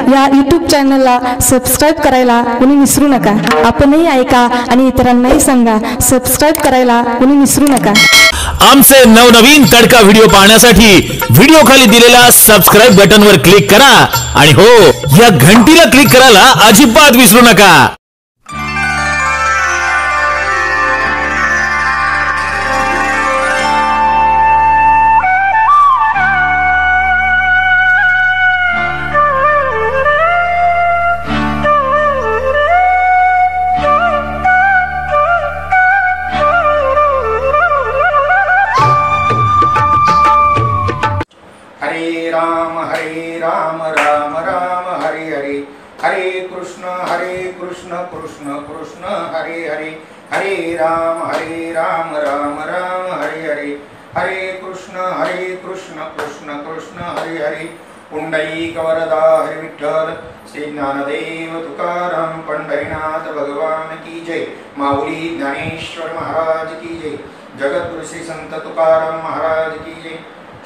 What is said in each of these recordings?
या यूट्यूब चॅनलला सबस्क्राईब करायला कोणी विसरू नका. आपणही ऐका आणि इतरांनाही सांगा. सबस्क्राईब करायला कोणी विसरू नका. आमचे नवनवीन तडका व्हिडिओ पाहण्यासाठी व्हिडिओ खाली दिलेल्या सबस्क्राईब बटनवर क्लिक करा आणि हो, या घंटीला क्लिक करायला अजिबात विसरू नका. हरे राम राम राम हरे हरे, हरे कृष्ण कृष्ण कृष्ण हरे हरे, हरे राम राम राम हरे हरे, हरे कृष्ण कृष्ण कृष्ण हरे हरे. पुंडलिक वरदा हरि विठ्ठल, श्री ज्ञानदेव तुकाराम पंढरीनाथ भगवान की जय. माऊली ज्ञानेश्वर महाराज की जय. जगद्गुरु श्री संत तुकाराम महाराज की जय.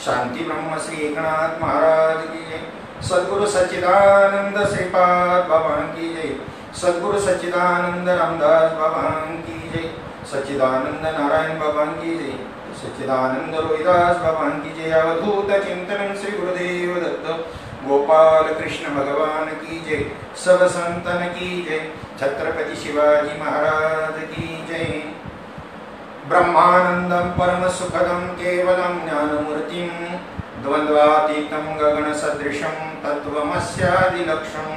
शांति ब्रह्म श्री एकनाथ महाराज की जय. सद्गुरु सच्चिदानंद श्रीपाद बाबा की जय. सद्गुरु सच्चिदानंद रामदास बाबा की जय. सच्चिदानंद नारायण बाबा की जय. सच्चिदानंद रोहिदास बाबा की जय. अवधूत चिंतन श्री गुरुदेव दत्त गोपाल कृष्ण भगवान की जय. सब संतन की जय. छत्रपति शिवाजी महाराज की जय. ब्रह्मानंदं परम सुखदं केवलं ज्ञानमूर्तिं, द्वन्द्वातीतं गगनसदृशं तत्त्वमस्यादिलक्ष्यम्.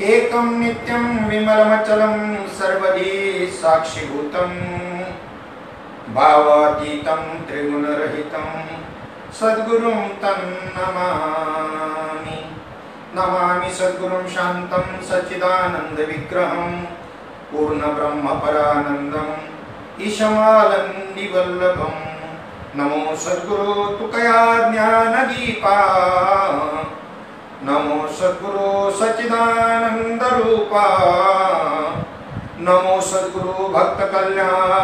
एकं नित्यं विमलमचलं सर्वधी साक्षिभूतं, भावातीतं त्रिगुणरहितं सद्गुरुं तं नमामि. नमामि सद्गुरुं शान्तं सच्चिदानन्दविग्रहं, पूर्णब्रह्मपरानन्दं ईशमानन्दिवल्लभं. नमो सद्गुरु तुकया ज्ञानदीपा, नमो सद्गुरु सच्चिदानन्दरूपा, नमो सद्गुरु भक्तकल्याणमूर्ति,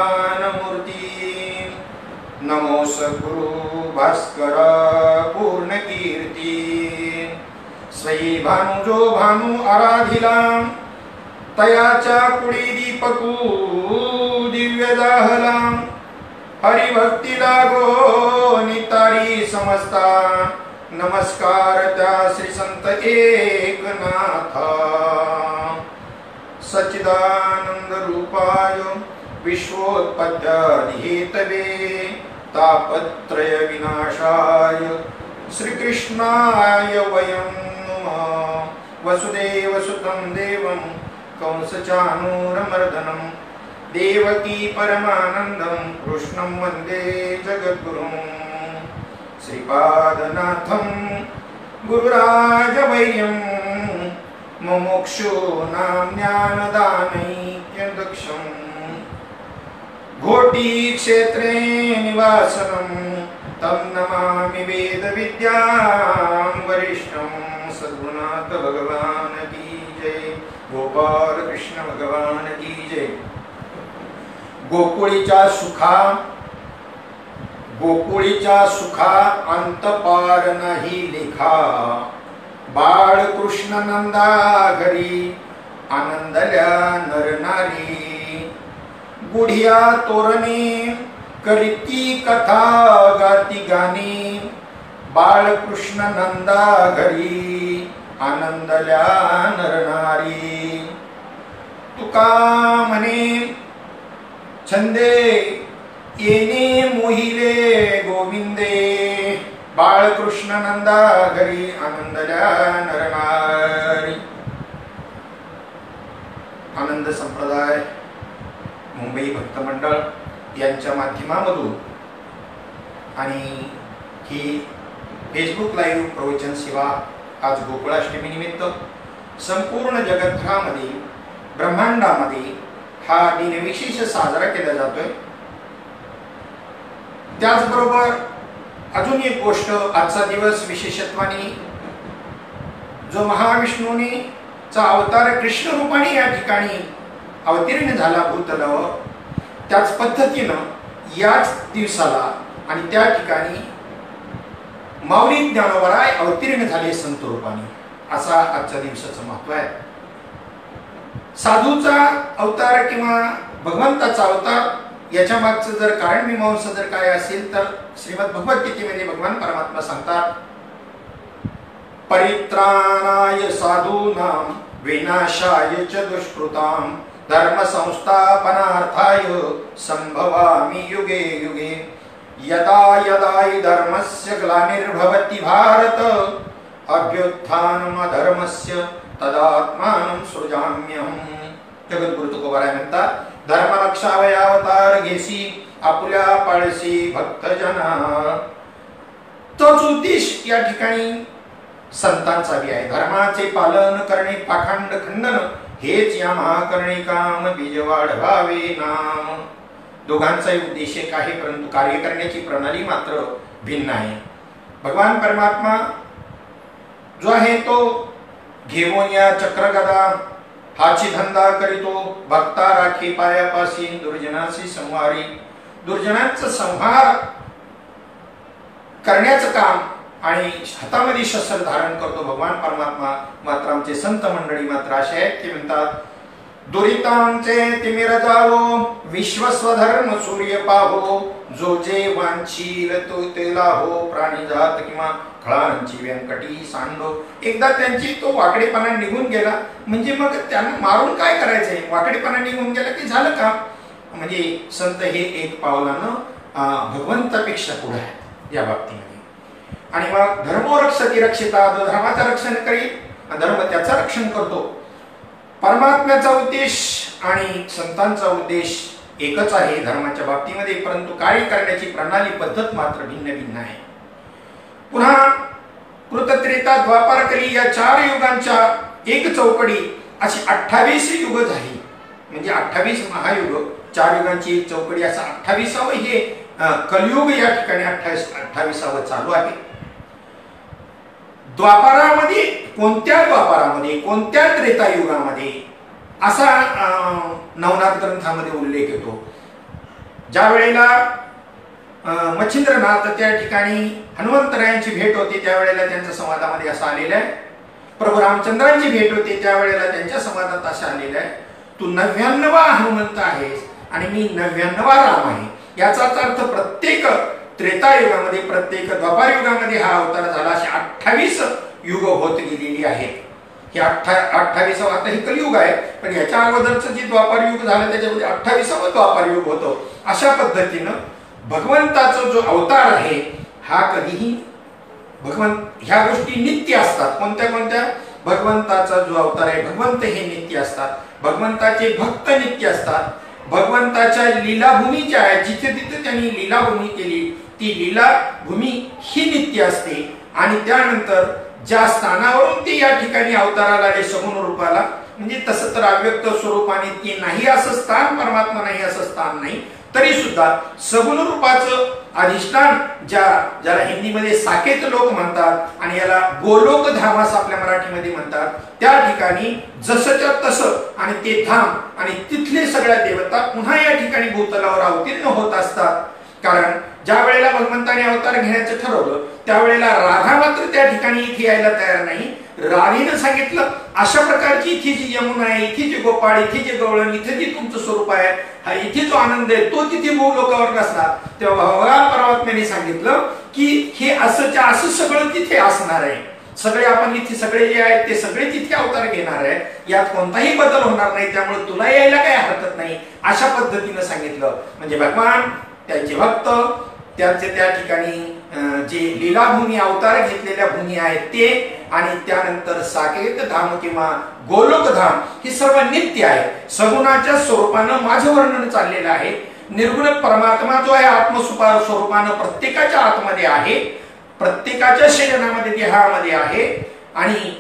नमो सद्गुरु भास्कर पूर्णकीर्ति. स्वयी भानुजो भानु आराधिला, तयाच्या कुडी दीपकू दिव्य दाहला. हरिभक्ती लागो नितारी समजता, नमस्कार त्या श्री संत एकनाथा. सच्चिदानंद रूपाय विश्वोत्पत्त्यादि हेतवे, तापत्रय विनाशाय श्रीकृष्णाय वयं नमः. वसुदेवसुतं देवं कंसचाणूरमर्दनं, देवकी परमानन्दं कृष्णं वन्दे जगद्गुरुं. श्रीपादनाथं गुरुराजवैर्यं, मुमुक्षूणां ज्ञानदानैक्यदक्षं. घोटीक्षेत्रे निवासनं तं नमामि वेदविद्यां वरिष्ठं. सद्गुरुनाथ भगवान की जय. गोपाल कृष्ण भगवान की जय. गोकुळीच्या सुखा अंत पार नाही लेखा, बाळ कृष्ण नंदा घरी आनंदल्या नरनारी. गुढिया तोरणे करीती कथा गाती गाणी, बाळ कृष्ण नंदा घरी आनंदल्या नरनारी. तुका म्हणे छंदे येणे मोहिले गोविंदे, बाळकृष्ण नंदा घरी आनंदल्या नरनारी. आनंद संप्रदाय मुंबई भक्त मंडळ यांच्या माध्यमामधून आणि ही फेसबुक लाईव्ह प्रवचन सेवा आज गोकुळाष्टमी निमित्त संपूर्ण जगद्भरामध्ये ब्रह्मांडामध्ये हा दिन विशेष साजरा केला जातोय. त्याचबरोबर अजून एक गोष्ट, आजचा दिवस विशेषत्वाने जो महाविष्णूने चा अवतार कृष्ण रूपाने या ठिकाणी अवतीर्ण झाला भूतलावर, त्याच पद्धतीनं याच दिवसाला आणि त्या ठिकाणी माऊली ज्ञानोबराय अवतीर्ण झाले संत रूपाने. असा आजच्या दिवसाचं महत्व आहे. साधूचा अवतार किंवा भगवंताचा अवतार याच्या मागचं जर कारण मीमांसा जर काय असेल तर श्रीमद भगवद्गीतेमध्ये भगवान परमात्मा सांगतात, परित्राणाय साधूनां विनाशाय च दुष्कृतां धर्म संस्थापनार्थाय संभवामि युगे युगे यदा यदा हि धर्मस्य ग्लानिर्भवति भारत अभ्युत्थानम् अधर्मस्य तदात्मानं सृजाम्यहम्. जगद्गुरु तुकोबाराय म्हणतात, धर्म रक्षावया अवतार घेसी आपुल्या पाळसी भक्तजना. तोच उद्देश या ठिकाणी संतांचा बी आहे. धर्माचे पालन करणे पाखंड खंडन हेच या महाकरणे काम बीज वाढवावे नाम. दोघांचाही उद्देश एक आहे, परंतु कार्य करण्याची प्रणाली मात्र भिन्न आहे. भगवान परमात्मा जो आहे तो घेऊन या चक्रगदा हाची धंदा करीतो, भक्ता राखी पायापासी दुर्जनाची संहारी. दुर्जनांचा संहार करण्याचं काम आणि हातामध्ये शस्त्र धारण करतो भगवान परमात्मा. मात्र आमचे संत मंडळी मात्र असे आहेत की म्हणतात, दुरितांचे तिमिर जावो विश्वस्वधर्म सूर्य पाहो, जो जे वांछील तो तेला हो प्राणी जात किंवा खळांची व्यंकटी सांडो. एकदा त्यांची तो वाकडेपणा निघून गेला म्हणजे मग त्यांना मारून काय करायचंय, वाकडेपणा निघून गेला की झालं का. म्हणजे संत हे एक पावलानं भगवंतापेक्षा पुढे आहे या बाबतीमध्ये. आणि मग धर्मो रक्षति रक्षिता, जो धर्माचं रक्षण करील धर्म त्याचं रक्षण करतो. परमात्म्याचा उद्देश आणि संतांचा उद्देश एकच आहे धर्माच्या बाबतीमध्ये, परंतु कार्य करण्याची प्रणाली पद्धत मात्र भिन्न भिन्न आहे. पुन्हा कृतत्रेता द्वापार कली या 4 युगांच्या एक चौकडी अशी 28 युग झाली. म्हणजे 28 महायुग, 4 युगांची एक चौकडी, असं 28वे हे कलियुग या ठिकाणी 28वे चालू आहे. द्वापारामध्ये कोणत्या त्रेतायुगामध्ये असा नवनाथ ग्रंथामध्ये उल्लेख येतो. ज्या वेळेला मच्छिंद्रनाथ त्या ठिकाणी हनुमंतरायांची भेट होती त्यावेळेला त्यांच्या संवादामध्ये असं आलेलं आहे. प्रभू रामचंद्रांची भेट होती त्यावेळेला त्यांच्या संवादात असं आलेलं आहे, तू 99वा हनुमंत आहेस आणि मी 99वा राम आहे. याचाच अर्थ प्रत्येक त्रेतायुगामध्ये प्रत्येक द्वापार युगामध्ये हा अवतार झाला. असे 28 युग होत गेलेली आहेत. हे 28वा आता हे कलियुग आहे, पण याच्या अगोदरचं जे द्वापार युग झालं त्याच्यामध्ये 28वा द्वापार युग होतो. अशा पद्धतीनं भगवंताचा जो अवतार आहे हा कधीही ह्या गोष्टी नित्य असतात. कोणत्या भगवंताचा जो अवतार आहे, भगवंत हे नित्य असतात. भगवंताचे भक्त नित्य असतात. भगवंताच्या लीलाभूमी ज्या आहेत, जिथे तिथे त्यांनी लीलाभूमी केली ती लीलाभूमी ही नित्य असते. आणि त्यानंतर ज्या स्थानावरून ते या ठिकाणी अवताराला आले सगुण रूपाला, म्हणजे तसं तर अव्यक्त स्वरूपाने ते नाही असं स्थान, परमात्मा नाही असं स्थान नाही, तरी सुद्धा सगुण रूपाचं अधिष्ठान ज्याला हिंदीमध्ये साकेत लोक म्हणतात आणि याला गोलोक धाम असं आपल्या मराठीमध्ये म्हणतात, त्या ठिकाणी जसंच्या तसं आणि ते धाम आणि तिथले सगळ्या देवता पुन्हा या ठिकाणी भूतलावर अवतीर्ण होत असतात. कारण ज्या वेळेला भगवंताने अवतार घेण्याचं ठरवलं त्यावेळेला राधा मात्र त्या ठिकाणी इथे यायला तयार नाही. राधेनं सांगितलं अशा प्रकारची इथे जी यमुना आहे, इथे जे गोपाळ, इथे जे गवळण, इथे जे तुमचं स्वरूप आहे, हा इथे जो आनंद आहे तो तिथे भूलोकावर नसला. तेव्हा भगवान परमात्म्याने सांगितलं की हे असंच्या असं सगळं तिथे असणार आहे. सगळे आपण इथे सगळे जे आहेत ते सगळे तिथे अवतार घेणार आहे, यात कोणताही बदल होणार नाही, त्यामुळे तुला यायला काही हरकत नाही अशा पद्धतीनं सांगितलं. म्हणजे भगवान त्यांचे भक्त त्यांचे त्या ठिकाणी जे लीलाभूमी अवतार घेतलेल्या भूमी आहेत ते, आणि त्यानंतर साकेत धाम किंवा गोलोक धाम हे सर्व नित्य आहे. सगुणाच्या स्वरूपानं माझं वर्णन चाललेलं आहे. निर्गुण परमात्मा जो आहे आत्मस्वरूप स्वरूपानं प्रत्येकाच्या आतमध्ये आहे, प्रत्येकाच्या शरीरामध्ये देहामध्ये आहे. आणि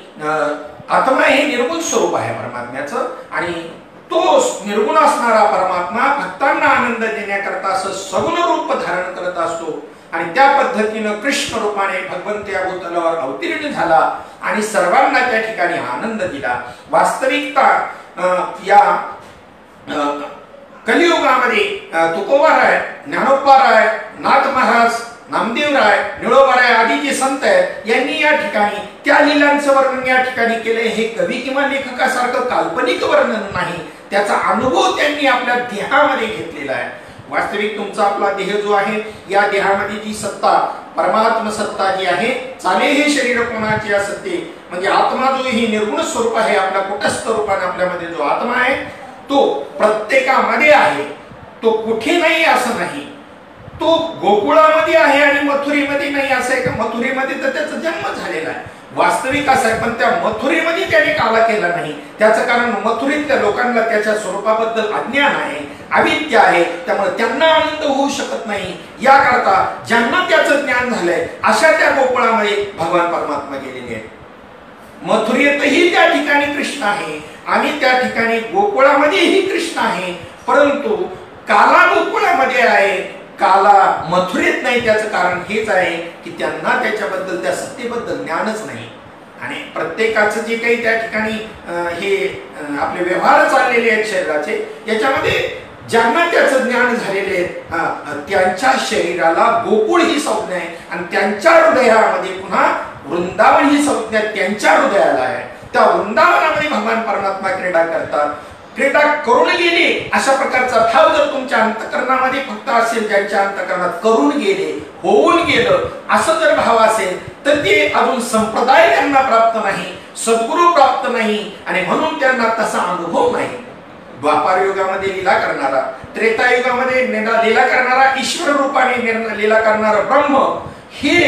आत्मा हे निर्गुण स्वरूप आहे परमात्म्याचं, आणि तो निर्गुण असणारा परमात्मा भक्तांना आनंद देण्याकरता असं सगुण रूप धारण करत असतो. आणि त्या पद्धतीनं कृष्ण रूपाने भगवंत या भूतलावर अवतीर्ण झाला आणि सर्वांना त्या ठिकाणी आनंद दिला. वास्तविकता या कलियुगामध्ये तुकोबाराय, ज्ञानोबाराय, नाथ महाराज, नामदेवराय, निळोबाराय आदी जे संत आहेत यांनी या ठिकाणी त्या लीलांचं वर्णन या ठिकाणी केले. हे कवी किंवा लेखकासारखं काल्पनिक वर्णन नाही, त्याचा अनुभव त्यांनी आपल्या देहामध्ये घेतलेला आहे. वास्तविक तुमचा आपला देह जो आहे, या देहामध्ये जी सत्ता, परमात्म सत्ता जी आहे, चाले हे शरीर कोणाचे असते, म्हणजे आत्मा जो ही निर्गुण स्वरूप आहे, आपल्या कुटस्थ रूपाने आपल्यामध्ये जो आत्मा आहे तो प्रत्येकामध्ये आहे. तो कुठे नाही असं नाही, तो गोकुळामध्ये आहे आणि मथुरेमध्ये नाही असं आहे का? मथुरेमध्ये तर त्याचा जन्म झालेला आहे, वास्तविक असं आहे, पण त्या मथुरेमध्ये त्याने काला केला नाही. त्याचं कारण मथुरेतल्या लोकांना त्याच्या स्वरूपाबद्दल अज्ञान आहे, अविद्या आहे, त्यामुळे त्यांना आनंद होऊ शकत नाही. याकरता ज्यांना त्याचं ज्ञान झालंय अशा त्या गोकुळामध्ये भगवान परमात्मा गेलेले आहेत. मथुरेतही त्या ठिकाणी कृष्ण आहे आणि त्या ठिकाणी गोकुळामध्येही कृष्ण आहे, परंतु काला गोकुळामध्ये आहे, काला मथुरेत नाही. त्याचं कारण हेच आहे की त्यांना त्याच्याबद्दल, त्या सत्तेबद्दल ज्ञानच नाही. आणि प्रत्येकाचं जे काही त्या ठिकाणी हे आपले व्यवहार चाललेले आहेत शरीराचे, याच्यामध्ये ज्यांना त्याचं ज्ञान झालेले आहे त्यांच्या शरीराला गोकुळ ही संज्ञा आहे आणि त्यांच्या हृदयामध्ये पुन्हा वृंदावन ही संज्ञा त्यांच्या हृदयाला आहे. त्या वृंदावनामध्ये भगवान परमात्मा क्रीडा करतात. क्रीडा करून गेले अशा प्रकारचा भाव जर तुमच्या अंतकरणामध्ये फक्त असेल, ज्यांच्या अंतकरणात करून गेले, होऊन गेलं असं जर भाव असेल, तर ते अजून संप्रदाय त्यांना प्राप्त नाही, सद्गुरू प्राप्त नाही आणि म्हणून त्यांना तसा अनुभव नाही. द्वापार युगामध्ये लीला करणारा, त्रेतायुगामध्ये लीला करणारा, ईश्वर रूपाने लीला करणारा ब्रह्म, हे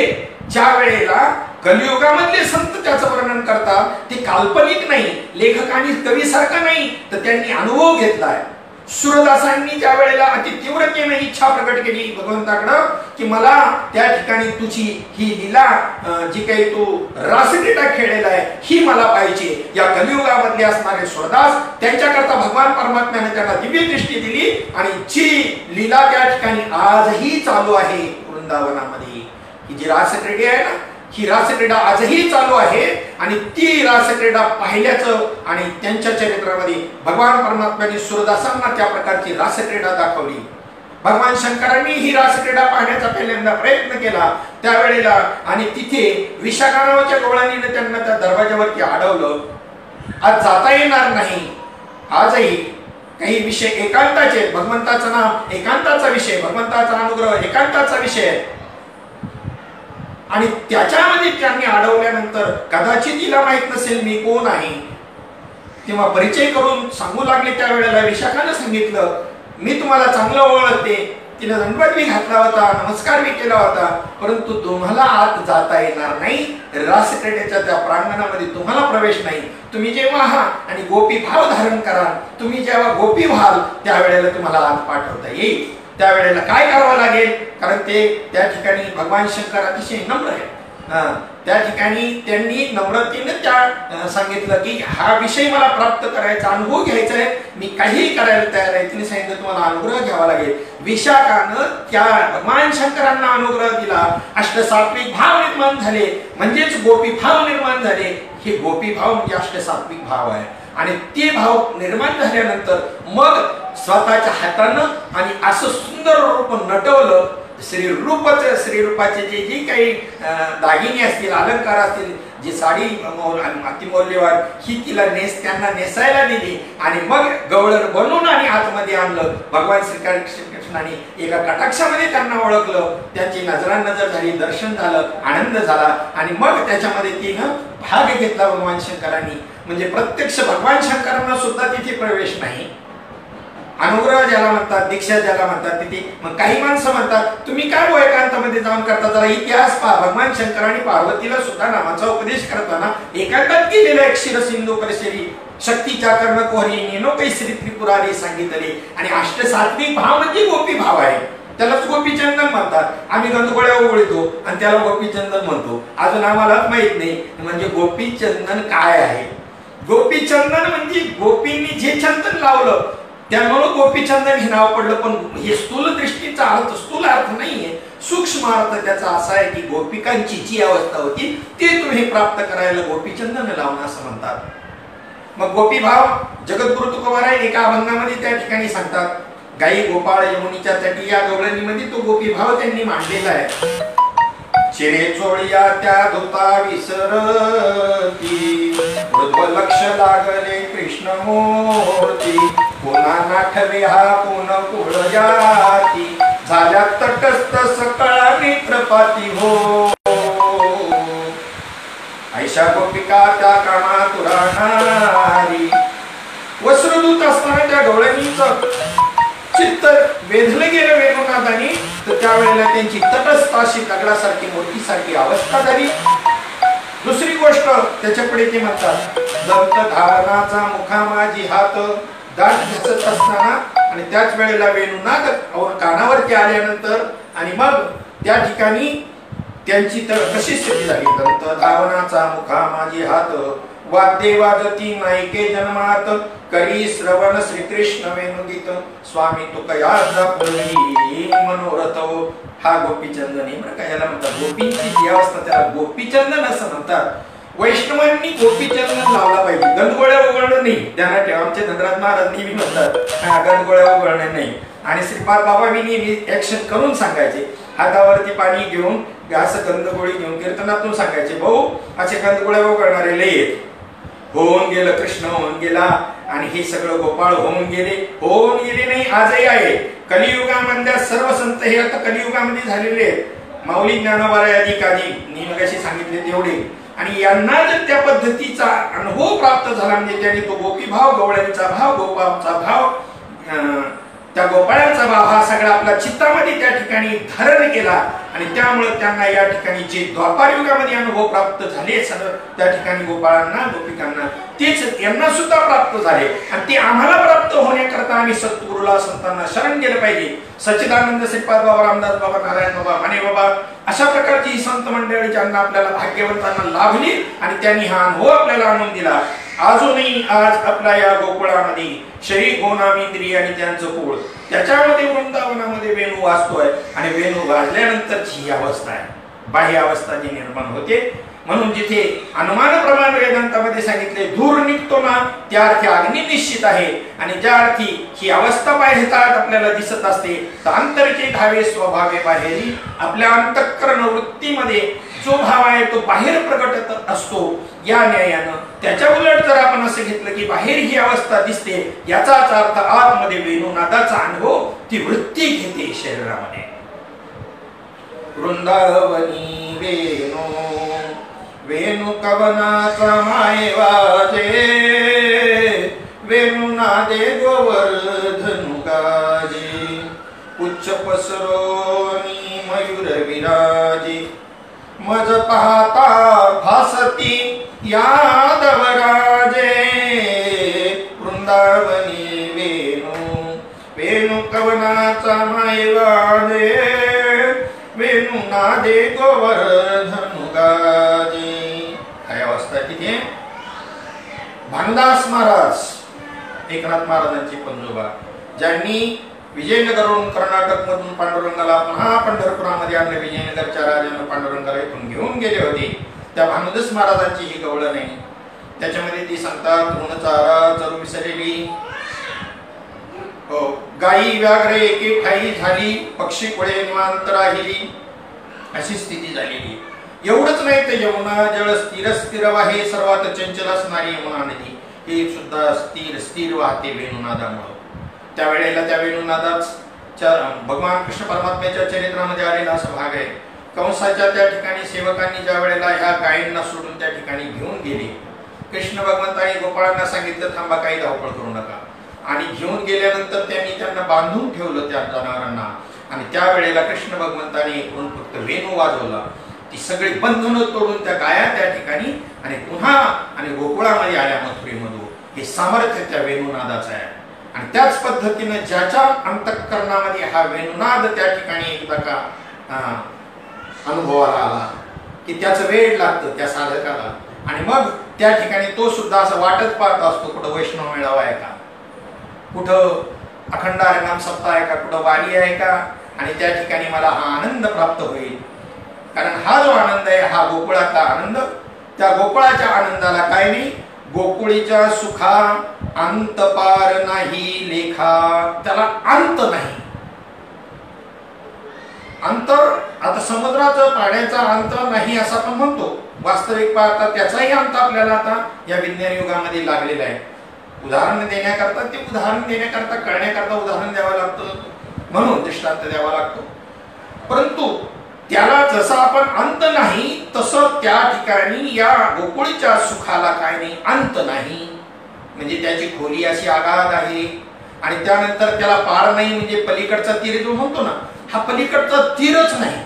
ज्या वेळेला कलियुगामधले संत त्याचं वर्णन करतात ते काल्पनिक नाही, लेखकांनी कवीसारखं नाही, तर त्यांनी अनुभव घेतलाय. सूरदासांनी ज्या वेळेला अति तीव्रतेने इच्छा प्रकट केली भगवंताकडं की मला त्या ठिकाणी तुझी ही लीला जी काही तू रासक्रीडा खेळलेला आहे ही मला पाहिजे, या कलियुगामधले असणारे सूरदास, त्यांच्याकरता भगवान परमात्म्याने त्यांना दिव्य दृष्टी दिली आणि जी लीला त्या ठिकाणी आजही चालू आहे वृंदावनामध्ये, ही जी रासक्रीडा आहे ना, ही रासक्रीडा आजही चालू आहे आणि ती रासक्रीडा पाहिल्याचं आणि त्यांच्या चरित्रामध्ये भगवान परमात्म्याने सूरदासांना त्या प्रकारची रासक्रीडा दाखवली. भगवान शंकरांनी ही रासक्रीडा पाहण्याचा पहिल्यांदा प्रयत्न केला त्यावेळेला आणि तिथे विशाखा नावाच्या गवळणीने त्यांना त्या दरवाजावरती अडवलं. आज जाता येणार नाही. आजही काही विषय एकांताचे, भगवंताचं नाम एकांताचा विषय, भगवंताचा अनुग्रह एकांताचा विषय आणि त्याच्यामध्ये त्यांनी अडवल्यानंतर कदाचित तिला माहित नसेल मी कोण आहे, तेव्हा परिचय करून सांगू लागले. त्यावेळेला विशाखाने सांगितलं मी तुम्हाला चांगलं ओळखते. तिने दंडवत मी घातला होता, नमस्कार मी केला होता, परंतु तुम्हाला आत जाता येणार नाही. रासक्रीडेच्या त्या प्रांगणामध्ये तुम्हाला प्रवेश नाही. तुम्ही जेव्हा आहात आणि गोपी भाव धारण कराल, तुम्ही जेव्हा गोपी व्हाल त्यावेळेला तुम्हाला आत पाठवता येईल. त्यावेळेला काय करावं लागेल, कारण ते त्या ठिकाणी भगवान शंकर अतिशय नम्र आहे. त्या ठिकाणी त्यांनी नम्रतेने त्या सांगितलं की हा विषय मला प्राप्त करायचा, अनुभव घ्यायचा आहे, मी काहीही करायला तयार आहे. तिने सांगितलं तुम्हाला अनुग्रह घ्यावा लागेल. विशाखानं त्या भगवान शंकरांना अनुग्रह दिला. अष्टसात्विक भाव निर्माण झाले, म्हणजेच गोपी भाव निर्माण झाले. हे गोपी भाव म्हणजे अष्टसात्विक भाव आहे आणि ते भाव निर्माण झाल्यानंतर मग स्वतःच्या हातानं आणि असं सुंदर रूप नटवलं. श्रीरूपाचे जे जे काही दागिने असतील, अलंकार असतील, जी साडी अतिमौल्यवान ही तिला त्यांना नेसायला दिली आणि मग गवळण बनवून आणि आतमध्ये आणलं. भगवान श्रीकृष्णाने एका कटाक्षामध्ये त्यांना ओळखलं, त्यांची नजरानजर झाली, दर्शन झालं, आनंद झाला आणि मग त्याच्यामध्ये तिनं भाग घेतला भगवान शंकरांनी. म्हणजे प्रत्यक्ष भगवान शंकरांना सुद्धा तिथे प्रवेश नाही. अनुग्रह ज्याला म्हणतात, दीक्षा ज्याला म्हणतात तिथे. मग काही माणसं म्हणतात तुम्ही काय एकांतामध्ये जाऊन करता, जरा इतिहास पहा. भगवान शंकरांनी पार्वतीला सुद्धा नामाचा उपदेश करताना एकांतात केलेला एक शिरसिंधू परिसरी शक्तीच्या कर्ण कोहरी नेनो कैसरी त्रिपुरारी सांगितले. आणि अष्टसात्विक भाव म्हणजे गोपी भाव आहे, त्यालाच गोपीचंदन म्हणतात. आम्ही गंधगोळ्या ओळखतो आणि त्याला गोपीचंदन म्हणतो. अजून आम्हाला माहित नाही म्हणजे गोपीचंदन काय आहे. गोपीचंदन म्हणजे गोपींनी जे चंदन लावलं त्यामुळे गोपीचंदन हे नाव पडलं. पण हे स्थूल दृष्टीचा अर्थ, स्थूल अर्थ नाहीये, सूक्ष्म अर्थ त्याचा असा आहे की गोपिकांची जी अवस्था होती ते तुम्ही प्राप्त करायला गोपीचंदन लावणं असं म्हणतात. मग गोपी भाव जगद्गुरु तुकोबाराय एका अभंगामध्ये त्या ठिकाणी सांगतात, गाई गोपाळ यमुनीच्या तटी या गवळणीमध्ये तो गोपी भाव त्यांनी मांडलेला आहे. शिरे चोळिया त्या धुता विसरती, ऊर्ध्व लक्ष लागले कृष्ण मूर्ती, पुन्हा नाठवे हा पुन कुळ जाती, झाल्या तटस्थ सकळा नेत्रपाती हो. ऐशा गोपिका त्या कामातुरा नारी, वस्त्रदूत असताना त्या डोळ्यांनीच चित्त वेधलं गेलं वेणुनाथानी, तर त्यावेळेला त्यांची तटस्थ अशी दगडासारखी मूर्तीसारखी अवस्था झाली. दुसरी गोष्ट त्याच्यापुढे ते म्हणतात, दंत धावनाचा मुखा माझी हात, दाट घसत असताना आणि त्याच वेळेला वेणुनाथ कानावरती आल्यानंतर आणि मग त्या ठिकाणी त्यांची तर कशी स्थिती झाली. दंत धावनाचा मुखा माझी हात, वाद्ये वाजती नायके जन्मात, करी श्रवण श्रीकृष्ण वेणुगीत, स्वामी तुकया जपली मनोरथ. हा गोपीचंदन आहे बरं का, याला म्हणतात गोपींची जी अवस्था त्याला गोपीचंदन असं म्हणतात. वैष्णवांनी गोपीचंदन लावला पाहिजे, गंधगोळ्या उघडणं नाही. त्यांना ठेवा, आमचे धनराज महाराज नेहमी म्हणतात गंधगोळ्या उघडणे नाही. आणि श्रीपाद बाबा मी नेहमी ऍक्शन करून सांगायचे, हातावरती पाणी घेऊन असं गंधगोळी घेऊन कीर्तनातून सांगायचे, भाऊ असे गंधगोळ्या उघडणारे लय आहेत. होऊन गेलं, कृष्ण होऊन गेला आणि हे सगळं गोपाळ होऊन गेले नाही, आजही आहे. कलियुगामध्ये सर्व संत हे आता कलियुगामध्ये झालेले आहेत. माऊली ज्ञानोबा अधिकारी मी मगाशी सांगितले तेवढे, आणि यांना जर त्या पद्धतीचा अनुभव प्राप्त झाला म्हणजे त्यांनी तो गोपीभाव, गवळ्यांचा भाव, गोपाळाचा भाव, त्या गोपाळांचा भाव हा सगळा आपला चित्तामध्ये त्या ठिकाणी धारण केला आणि त्यामुळे त्यांना या ठिकाणी जे द्वापार युगामध्ये अनुभव प्राप्त झाले सगळं त्या ठिकाणी गोपाळांना, गोपिकांना तेच यांना सुद्धा प्राप्त झाले. आणि ते आम्हाला प्राप्त होण्याकरता आम्ही सद्गुरूला, संतांना शरण गेलं पाहिजे. सच्चिदानंद श्रीपाद बाबा, रामदास बाबा, नारायण बाबा, माने बाबा अशा प्रकारची ही संत मंडळी ज्यांना आपल्याला भाग्यवंतांना लाभली आणि त्यांनी हा अनुभव आपल्याला आणून दिला. अजूनही आज आपल्या या गोकुळामध्ये शरी गोनामिंद्रिय आणि त्यांचं कुळ, त्याच्यामध्ये वृंदावनामध्ये वेणू वाजतोय आणि वेणू वाजल्यानंतरची ही अवस्था आहे, बाह्य अवस्था जी निर्माण होते. म्हणून जिथे अनुमान प्रमाण वेदांतामध्ये सांगितले दूर निघतो ना त्या अर्थी अग्नी निश्चित आहे, आणि ज्या अर्थी ही अवस्था पाहतात आपल्याला दिसत असते तर अंतरचे धावे स्वभावे बाहेरी, आपल्या अंतःकरण वृत्तीमध्ये जो भाव आहे तो बाहेर प्रकटत असतो. या न्यायानं त्याच्या उलट जर आपण असं घेतलं की बाहेर ही अवस्था दिसते, याचाच अर्थ आतमध्ये वेणुनादाचा अनुभव ती वृत्ती घेते शरीरामध्ये. वृंदावनी वेणू वेणू कवनाचा माये वाजे, वेणुनादे गोवर्धनु गाजे, उच्च पसरोनी मयूर विराजे, मज पाहता भासती यादवराजे. वृंदावनी वेणू वेणू कवनाचा माये वाजे, वेणुनादे गोवर्धनु गाजे. काय अवस्था तिथे. भानदास महाराज, एकनाथ महाराजांची पंजोबा, ज्यांनी विजयनगरवरून कर्नाटक मधून पांडुरंगाला पुन्हा पंढरपुरामध्ये आणले. विजयनगरच्या राजाने पांडुरंगाला इथून घेऊन गेले होते. त्या भानदास महाराजांची ही गवळण नाही. त्याच्यामध्ये ती सांगतात ऋणचारा चरू विसरलेली, गायी व्याघ्रे एके ठाई झाली, पक्षी कुळे निवांत राहिली, अशी स्थिती झालेली. एवढंच नाही तर यमुना जळ स्थिर स्थिर वाहे, सर्वात चंचल असणारी यमुना नदी ही सुद्धा स्थिर स्थिर वाहते वेणुनादामुळे. त्यावेळेला त्या वेणुनादाच्या भगवान कृष्ण परमात्म्याच्या चरित्रामध्ये आलेला असा भाग आहे. कंसाच्या त्या ठिकाणी सेवकांनी ज्या वेळेला ह्या गायींना सोडून त्या ठिकाणी घेऊन गेले, कृष्ण भगवंतांनी गोपाळांना सांगितलं थांबा, काही धावपळ करू नका. आणि घेऊन गेल्यानंतर त्यांनी त्यांना बांधून ठेवलं त्या जनावरांना. आणि त्यावेळेला कृष्ण भगवंतांनी एकूण फक्त वेणू वाजवला. ती सगळी बंधनं तोडून त्या गाया त्या ठिकाणी आणि पुन्हा आणि गोकुळामध्ये आल्या मथुरेमधून. हे सामर्थ्य त्या वेणुनादाचं आहे. आणि त्याच पद्धतीने ज्याच्या अंतःकरणामध्ये हा वेणुनाद त्या ठिकाणी एकदा का अनुभवाला आला की त्याचं वेळ लागतं त्या साधकाला. आणि मग त्या ठिकाणी तो सुद्धा असं वाटत पाहत असतो कुठं वैष्णव मेळावा आहे का, कुठं अखंड हरिनाम सप्ताह आहे का, कुठं वारी आहे का, आणि त्या ठिकाणी मला हा आनंद प्राप्त होईल. कारण हा जो आनंद आहे हा गोकुळाचा आनंद. त्या गोकुळाच्या आनंदाला काय नाही, गोकुळीच्या सुखा अंत पार नाही लेखा, त्याला अंत नाही. अंतर, आता समुद्राचं पाण्याचा अंत नाही असं आपण म्हणतो, वास्तविक पाहता त्याचाही अंत आपल्याला आता या विज्ञान युगामध्ये लागलेला आहे. उदाहरण देण्याकरता कळण्याकरता उदाहरण द्यावं लागतं, म्हणून दृष्टांत द्यावा लागतो. परंतु त्याला जसा आपण अंत नाही तसं त्या ठिकाणी या गोकुळीच्या सुखाला काय नाही, अंत नाही. म्हणजे त्याची खोली अशी आगाध आहे आणि त्यानंतर त्याला पार नाही. म्हणजे पलीकडचा तीर जो म्हणतो ना, हा पलीकडचा तीरच नाही.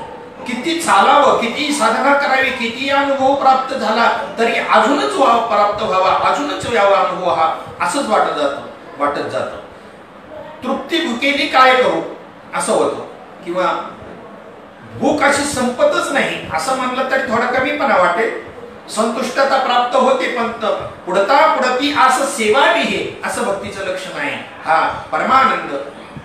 किती चालावं, किती साधना करावी, किती अनुभव प्राप्त झाला तरी अजूनच प्राप्त व्हावा, अजूनच यावा अनुभव हा, असंच वाटत जातं. तृप्ती भुकेली काय करू असं होतं, किंवा भूक अशी संपतच नाही असं म्हणलं तरी थोडा कमीपणा वाटेल. संतुष्टता प्राप्त होते, पण पुढती आस सेवा विहे असं भक्तीचं लक्षण आहे. हा परमानंद,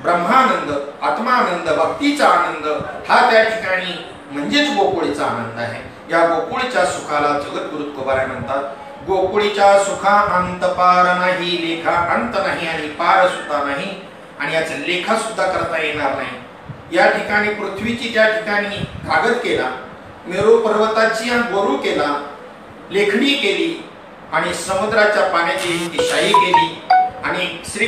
ब्रह्मानंद, आत्मानंद, भक्तीचा आनंद हा त्या ठिकाणी म्हणजेच गोकुळीचा आनंद आहे. या गोकुळीच्या सुखाला जगद्गुरु तुकोबाराय म्हणतात, गोकुळीच्या सुखा अंत पार नाही, लेखा अंत नाही आणि पार सुद्धा नाही, आणि याचा लेखा सुद्धा करता येणार नाही. या ठिकाणी पृथ्वीची त्या ठिकाणी कागद केला, मेरू पर्वताची गोरू केला, लेखणी केली, आणि समुद्राच्या पाण्याची शाई केली. आणि श्री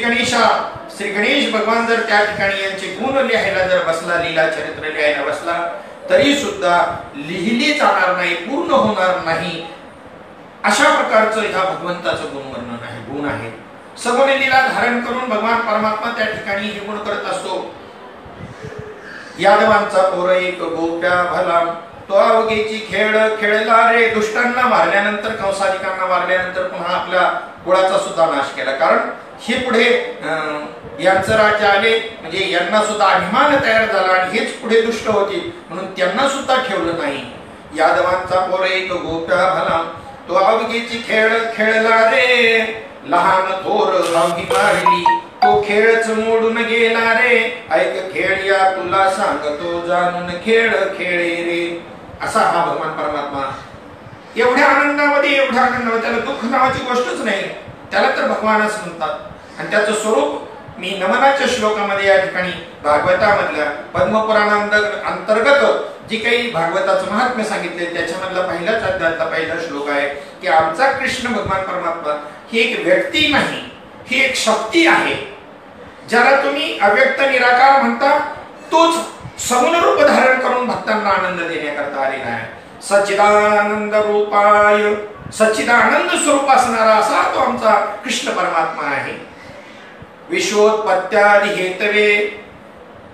गणेश भगवान जर त्या ठिकाणी यांचे गुण लिहायला जर बसला, लीला चरित्र लिहायला बसला, तरी सुद्धा लिहिली जाणार नाही, पूर्ण होणार नाही. अशा प्रकारचं ह्या भगवंताचं गुणवर्णन आहे, गुण आहे. सगुण लीला धारण करून भगवान परमात्मा त्या ठिकाणी हे गुण करत असतो. यादवांचा पोर एक गोप्या भला, तो अवघेची खेळ खेळला रे. दुष्टांना मारल्यानंतर, कंसाधिकांना मारल्यानंतर पुन्हा आपल्या कुळाचा सुद्धा नाश केला. कारण हे पुढे यांचं राज्य आले, म्हणजे यांना सुद्धा अभिमान तयार झाला आणि हेच पुढे दुष्ट होते, म्हणून त्यांना सुद्धा ठेवलं नाही. यादवांचा पोर एक गोप्या भला, तो अवघेची खेळ खेळला रे. लहान थोर अवघी मारली, तो खेळच मोडून गेला रे. ऐक खेळ या तुला सांगतो, जाणून खेळ खेळे रे. असा हा भगवान परमात्मा एवढ्या आनंदामध्ये, त्याला दुःख नावाची गोष्टच नाही, त्याला तर भगवान असं म्हणतात. आणि त्याचं स्वरूप मी नमनाच्या श्लोकामध्ये या ठिकाणी भागवतामधल्या पद्मपुराण अंतर्गत जी काही भागवताचं महात्म्य सांगितले त्याच्यामधला पहिलाच अध्यायातला पहिला श्लोक आहे की आमचा कृष्ण भगवान परमात्मा ही एक व्यक्ती नाही, ही एक शक्ती आहे. ज्याला तुम्ही अव्यक्त निराकार म्हणता, तोच सगुण रूप धारण करून भक्तांना आनंद देण्याकरता आलेला आहे. सच्चिदानंद रूपाय, सच्चिदानंद स्वरूप असणारा असा तो आमचा कृष्ण परमात्मा आहे. विश्वोत्पत्त्यादि हेतवे,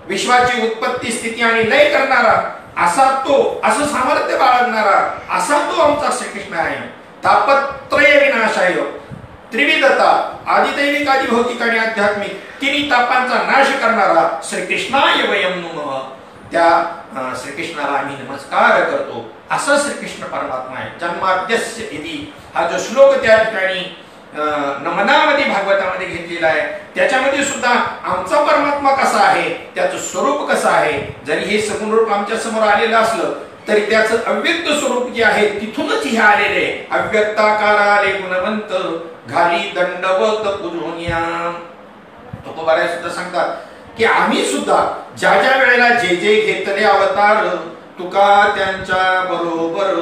विश्वाची उत्पत्ती स्थिती आणि लय करणारा असा तो, असं सामर्थ्य बाळगणारा असा तो आमचा श्रीकृष्ण आहे. तापत्रय विनाशाय, त्रिविधता आदिदैविक आदि भौतिक आणि आध्यात्मिक तिन्ही तापांचा नाश करणारा श्रीकृष्णाय वयं नमः, त्या श्रीकृष्णाला आम्ही नमस्कार करतो. असा श्रीकृष्ण परमात्मा आहे. जन्माद्यस्य इति हा जो श्लोक त्या ठिकाणी नमनामध्ये भागवतामध्ये घेतलेला आहे, त्याच्यामध्ये सुद्धा आमचा परमात्मा कसा आहे, त्याचं स्वरूप कसं आहे. जरी हे सगुण रूप आमच्या समोर आलेलं असलं तरी त्याचं अव्यक्त स्वरूप जे आहे तिथूनच हे आलेले. अव्यक्ताकाराले गुणवंत, घाली दंडवत पूजोनिया. तुकोबाराय सुद्धा सांगतात की आम्ही सुद्धा ज्या ज्या वेळेला जे जे घेतले अवतार, तुका त्यांच्या बरोबर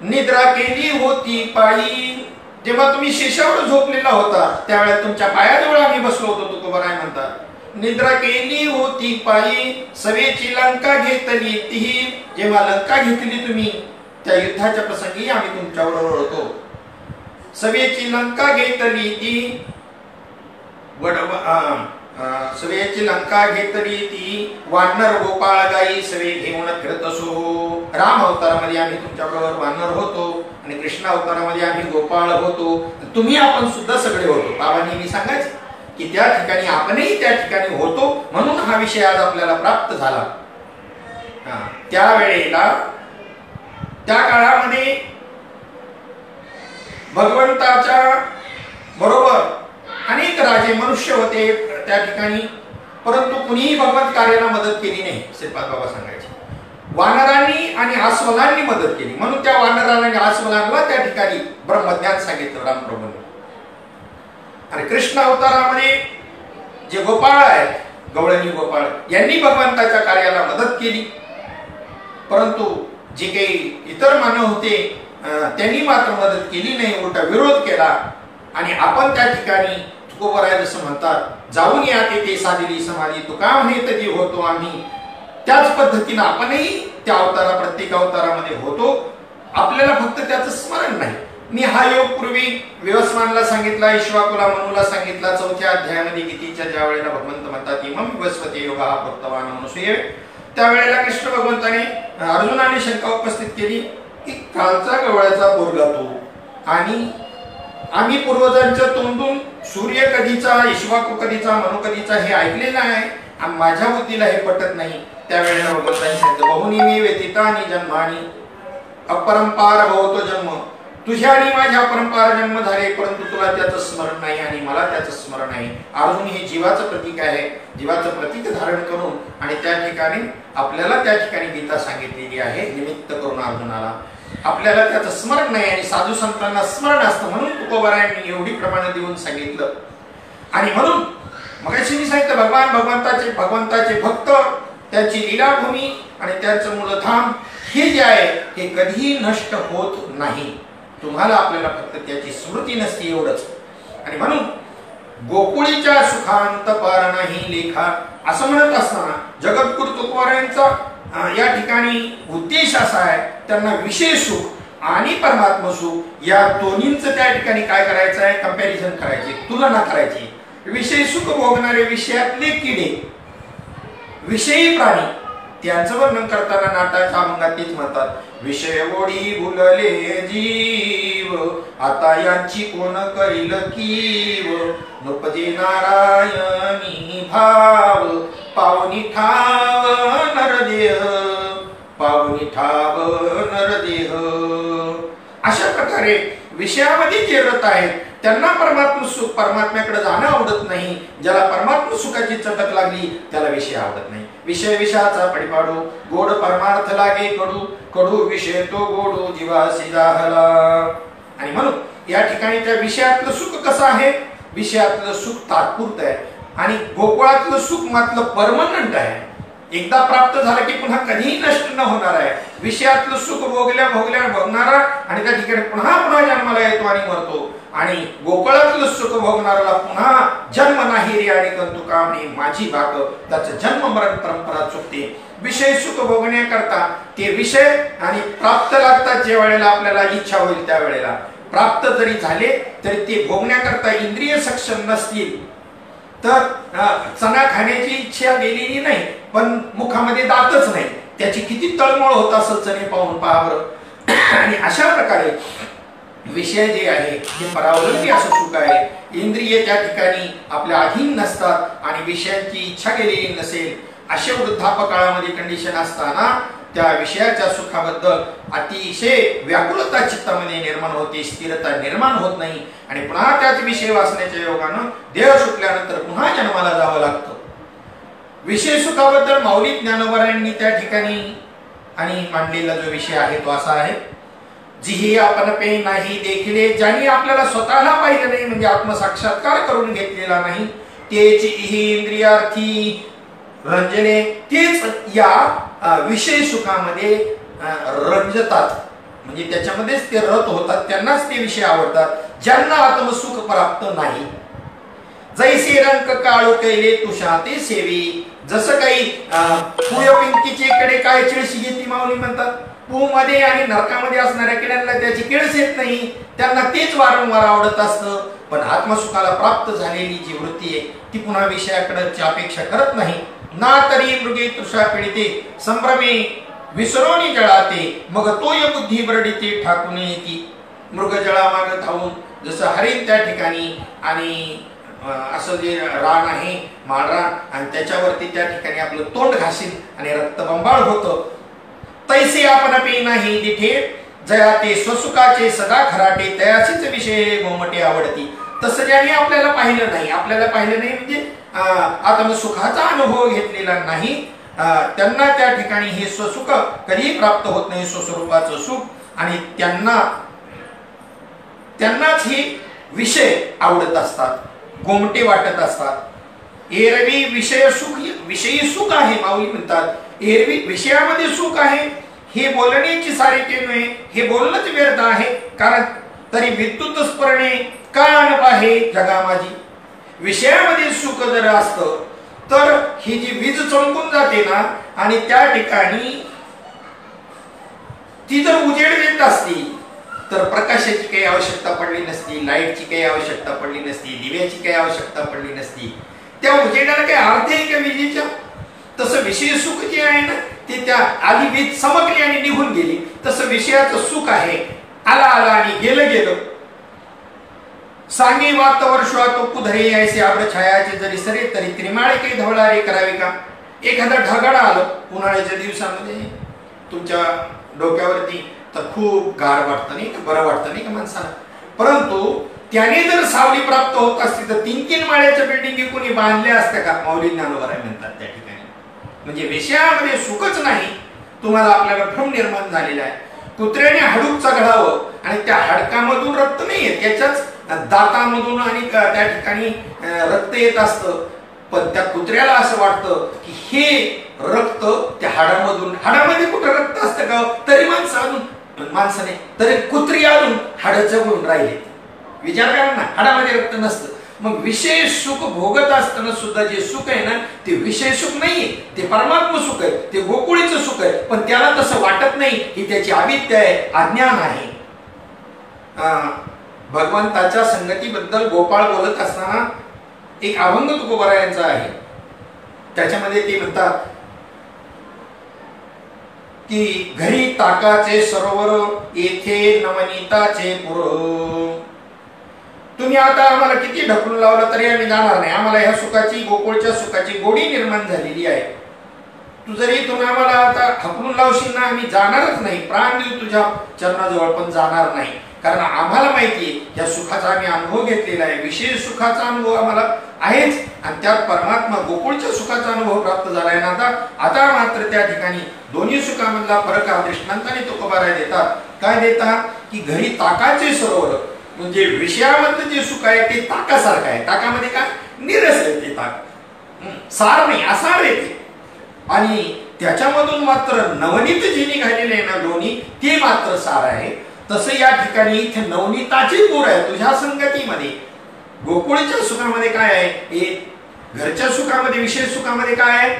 निद्रा केली होती पायी. जेव्हा तुम्ही शेषावर झोपलेला होता त्यावेळेला तुमच्या पायाजवळ आम्ही बसलो होतो. तुकोबाराय म्हणतात निद्रा केली होती पायी, सवेची लंका घेतली ती. जेव्हा लंका घेतली तुम्ही त्या युद्धाच्या प्रसंगी आम्ही तुमच्या बरोबर होतो. सवेची लंका घेतली ती, सवेची लंका घेतली ती, वानर गोपाळ गाई सवे घेऊन फिरत असो. राम अवतारामध्ये आम्ही तुमच्या बरोबर वानर होतो आणि कृष्ण अवतारामध्ये आम्ही गोपाळ होतो. तुम्ही आपण सुद्धा सगळे होतो. बाबा नेहमी सांगायचे की त्या ठिकाणी आपणही त्या ठिकाणी होतो, म्हणून हा विषय आज आपल्याला प्राप्त झाला. त्यावेळेला त्या काळामध्ये भगवंताच्या बरोबर अनेक राजे मनुष्य होते त्या ठिकाणी, परंतु कुणीही भगवंत कार्याला मदत केली नाही. श्रीपाद बाबा सांगायचे वानरांनी आणि अस्वलांनी मदत केली, म्हणून त्या वानरांना आणि अस्वलांना त्या ठिकाणी ब्रह्मज्ञान सांगितलं रामप्रभूंनी. आणि कृष्ण अवतारामध्ये जे गोपाळ आहेत गवळणी गोपाळ यांनी भगवंताच्या कार्याला मदत केली, परंतु जे काही इतर मानव होते त्यांनी मात्र मदत केली नाही, उलटा विरोध केला. आणि आपण त्या ठिकाणी तुकोबराय जसं म्हणतात, जाऊन या तेथे साधिली समाधी तुका म्हणे तजी होतो आम्ही. त्याच पद्धतीने आपणही त्या प्रत्येक अवतारामध्ये होतो. आपल्याला फक्त त्याचं स्मरण नाही. मी हा योग पूर्वी विवस्वानला सांगितला, ईश्वाकुला मनूला सांगितला. 4थ्या अध्यायामध्ये गीतेच्या ज्या वेळेला भगवंत म्हणतात इमं विवस्वते योगा प्रोक्तवान मनसूये, त्यावेळेला कृष्ण भगवंताने अर्जुनाने शंका उपस्थित केली की कालचा गवळ्याचा पोरगा तो, आणि आम्ही पूर्वजांच्या तोंडून सूर्य कधीचा, ईश्वाकू कधीचा, मनू कधीचा हे ऐकलेलं आहे, आणि माझ्या बुद्धीला हे पटत नाही. त्यावेळेला भगवंतांनी सांगितलं बहुनी मी व्यतीतानी जन्मानी अपरंपार भवतो जन्म. तुझ्या आणि माझ्या अपरंपार जन्म झाले, परंतु तुला त्याचं स्मरण नाही आणि मला त्याचं स्मरण नाही. अर्जुन हे जीवाचं प्रतीक आहे. जीवाचं प्रतीक धारण करून आणि त्या ठिकाणी आपल्याला त्या ठिकाणी गीता सांगितलेली आहे निमित्त करून अर्जुनाला. आपल्याला त्याचं स्मरण नाही आणि साधू संतांना स्मरण असतं, म्हणून तुकोबरायांनी एवढी प्रमाण देऊन सांगितलं. आणि म्हणून मगाशी मी सांगितलं भगवंताचे भक्त, त्यांची लीलाभूमी आणि त्यांचं मूलधाम हे जे आहे हे कधीही नष्ट होत नाही. तुम्हाला आपल्याला फक्त त्याची स्मृती नसते एवढंच. आणि म्हणून गोकुळीच्या सुखांत पार नाही लेखा असं म्हणत असताना जगद्गुरु तुकोबरायांचा या ठिकाणी उद्देश असा आहे, त्यांना विषय सुख आणि परमात्म सुख या दोन्हींचं त्या ठिकाणी काय करायचं आहे, कंपॅरिझन करायची, तुलना करायची. विषय सुख भोगणारे विषयातले किडे, विषयी प्राणी, त्यांचं वर्णन करताना नाटाच्या अभंगात तेच म्हणतात, विषय ओढी भुलले जीव आता यांची कोण करील कीव, नृपजे नारायणी भाव पावनी ठाव नरदेह, पावनी ठाव नरदेह. अशा प्रकारे विषयामध्ये जे रत आहेत त्यांना परमात्म्याकडे जाणं आवडत नाही. ज्याला परमात्म सुखाची चटक लागली त्याला विषय आवडत नाही. विषय विषयाचा पडिपाडू, गोड परमार्थ लागे कडू, कडू विषय तो गोडू जीवासी जाहला. आणि म्हणून या ठिकाणी त्या विषयातलं सुख कसं आहे, विषयातलं सुख तात्पुरतं आहे आणि गोकुळातलं सुख मात्र परमनंट आहे. एकदा प्राप्त झालं की पुन्हा कधीही नष्ट न होणार आहे. विषयातलं सुख भोगल्या भोगणारा आणि त्या ठिकाणी पुन्हा जन्माला येतो आणि मरतो. आणि गोकुळातलं सुख भोगणाऱ्याला पुन्हा जन्म नाही रे आणि कंतु कामने माझी भाग, त्याचं जन्म मरण परंपरा चुकते. विषय सुख भोगण्याकरता ते विषय आणि प्राप्त लागतात ज्या वेळेला आपल्याला इच्छा होईल त्यावेळेला. प्राप्त जरी झाले तरी ते भोगण्याकरता इंद्रिय सक्षम नसतील तर चणा खाण्याची इच्छा गेलेली नाही, पण मुखामध्ये दातच नाही, त्याची किती तळमळ होत असेल चणे पाहून पहा बरं. आणि अशा प्रकारे विषय जे आहे ते परावलंबी असं सुख आहे. इंद्रिय त्या ठिकाणी आपल्या अधीन नसतात आणि विषयांची इच्छा गेलेली नसेल, अशा वृद्धापकाळामध्ये कंडिशन असताना त्या विषयाच्या सुखाबद्दल अतिशय व्याकुलता चित्तामध्ये निर्माण होते, स्थिरता निर्माण होत नाही आणि पुन्हा त्याच विषय वाचण्याच्या योगानं देह सुटल्यानंतर पुन्हा जन्माला जावं लागतं. विषय सुखाबद्दल माऊली ज्ञानोबरायांनी त्या ठिकाणी आणि मांडलेला जो विषय आहे तो असा आहे, जिही आपण पे नाही देखले, ज्यांनी आपल्याला स्वतःला पाहिलं नाही म्हणजे आत्मसाक्षात्कार करून घेतलेला नाही, तेच ही इंद्रियार्थी रंजने, तेच या विषय सुखामध्ये रंजतात म्हणजे त्याच्यामध्येच ते रत होतात, त्यांनाच ते विषय आवडतात. ज्यांना आत्मसुख प्राप्त नाही, जैसे रंग काळू कैले तुषा ते सेवी, जसं काही पिंकीचे कडे काय चिळशी घेतली माऊली म्हणतात, पू मध्ये आणि नरकामध्ये असणाऱ्या किड्यांना त्याची किळस येत नाही, त्यांना तेच वारंवार आवडत असतं. पण आत्मसुखाला प्राप्त झालेली जी वृत्ती आहे ती पुन्हा विषयाकडे अपेक्षा करत नाही. ना तरी मृगे तृषा पीडिते संभ्रमे विसरोनी जळाते, मग तोय बुद्धी बरडिते ठाकून येती. मृग जळामाग धावून जसं हरिण त्या ठिकाणी आणि असं जे रान आहे माळरान आणि त्याच्यावरती त्या ठिकाणी आपलं तोंड घासील आणि रक्तबंबाळ होतं, तैसे आपण पे नाही दिठे जया ते स्वसुखाचे सदा खराटे, तयाशीच विषय गोमटे आवडती. तसं ज्याने आपल्याला पाहिलं नाही म्हणजे आत्मसुखाचा अनुभव घेतलेला नाही, त्यांना त्या ठिकाणी हे स्वसुख कधीही प्राप्त होत नाही, स्वस्वरूपाचं सुख. आणि त्यांनाच हे विषय आवडत असतात, गोमटे वाटत असतात. एरवी विषय सुख, विषयी सुख आहे माऊली म्हणतात एरवी विषयामध्ये सुख आहे, हे बोलण्याची सारिके नव्हे, हे बोलणंच व्यर्थ आहे. कारण तरी विद्युत स्फुरणे कान पाहे जगा माझी. विषयामध्ये सुख जर असतं तर ही जी वीज चमकून जाते ना आणि त्या ठिकाणी ती जर उजेड देत असती तर प्रकाशाची काही आवश्यकता पडली नसती, लाईटची काही आवश्यकता पडली नसती, दिव्याची काही आवश्यकता पडली नसती. त्या उजेडाला काही अर्थ आहे का विजेच्या? तसं विषय सुख जे आहे ना ते त्या आधी वीज चमकली आणि निघून गेली, तसं विषयाचं सुख आहे, आला आला आणि गेलं गेलं. सांगे वात वर्षा तो कुधरे ऐसे आब्र छायाचे जरी सरे तरी त्रिमाळे काही धवळारे करावे का. एखादं ढगाळ आलं उन्हाळ्याच्या दिवसामध्ये तुमच्या डोक्यावरती तर खूप गार वाटतं नाही का, बरं वाटतं नाही का माणसाला. परंतु त्याने जर सावली प्राप्त होत असती तर 3-3 माळ्याच्या बिल्डिंगी कोणी बांधल्या असत्या का? माऊली ज्ञानोबा म्हणतात त्या ठिकाणी. म्हणजे विषयामध्ये सुखच नाही, तुम्हाला आपल्याला भ्रम निर्माण झालेला आहे. कुत्र्याने हाडूकचा घडावं आणि त्या हाडकामधून रक्त नाहीये, त्याच्याच दातामधून आणि त्या ठिकाणी रक्त येत असतं. पण त्या कुत्र्याला असं वाटतं की हे रक्त त्या हाडामधून, हाडामध्ये कुठं रक्त असतं का? तरी माणसाने तरी कुत्री अजून हाड जगून राहिले. विचार करा ना, हाडामध्ये रक्त नसतं. मग विषय सुख भोगत असताना सुद्धा जे सुख आहे ना ते विषय सुख नाहीये, ते परमात्म सुख आहे, ते गोकुळीचं सुख आहे. पण त्याला तसं वाटत नाही, ही त्याची अविद्या आहे, अज्ञान आहे. भगवंताच्या संगतीबद्दल गोपाळ बोलत असताना एक अभंग तुकोबारायांचा आहे. त्याच्यामध्ये ते म्हणतात की घरी ताकाचे सरोवर येथे नवनीताचे पुर. तुम्ही आता आम्हाला किती ढकलून लावलं तरी आम्ही जाणार नाही. आम्हाला ह्या सुखाची, गोकुळच्या सुखाची गोडी निर्माण झालेली आहे. तू जरी इथून आम्हाला आता हकलून लावशील ना आम्ही जाणारच नाही, प्राण देऊ तुझ्या चरणाजवळ पण जाणार नाही. कारण आम्हाला माहितीये या सुखाचा आम्ही अनुभव घेतलेला आहे, विशेष सुखाचा अनुभव आम्हाला आहेच आणि त्यात परमात्मा गोकुळच्या सुखाचा अनुभव प्राप्त झालाय ना. आता मात्र त्या ठिकाणी दोन्ही सुखामधला फरक हा दृष्टांताने तुकोबाराय देतात. काय देतात की घरी ताकाचे सरोवर, म्हणजे विषयामधलं जे सुख आहे ते ताकासारखं आहे. ताकामध्ये काय निरस आहे, ते ताक सार नाही, असार आहे ते. आणि त्याच्यामधून मात्र नवनीत जे निघालेले आहे ना दोन्ही, ते मात्र सार आहे. तसं या ठिकाणी इथे नवनीताची पूर आहे तुझ्या संगतीमध्ये. गोकुळच्या सुखामध्ये काय आहे, घरच्या सुखामध्ये, विशेष सुखामध्ये काय आहे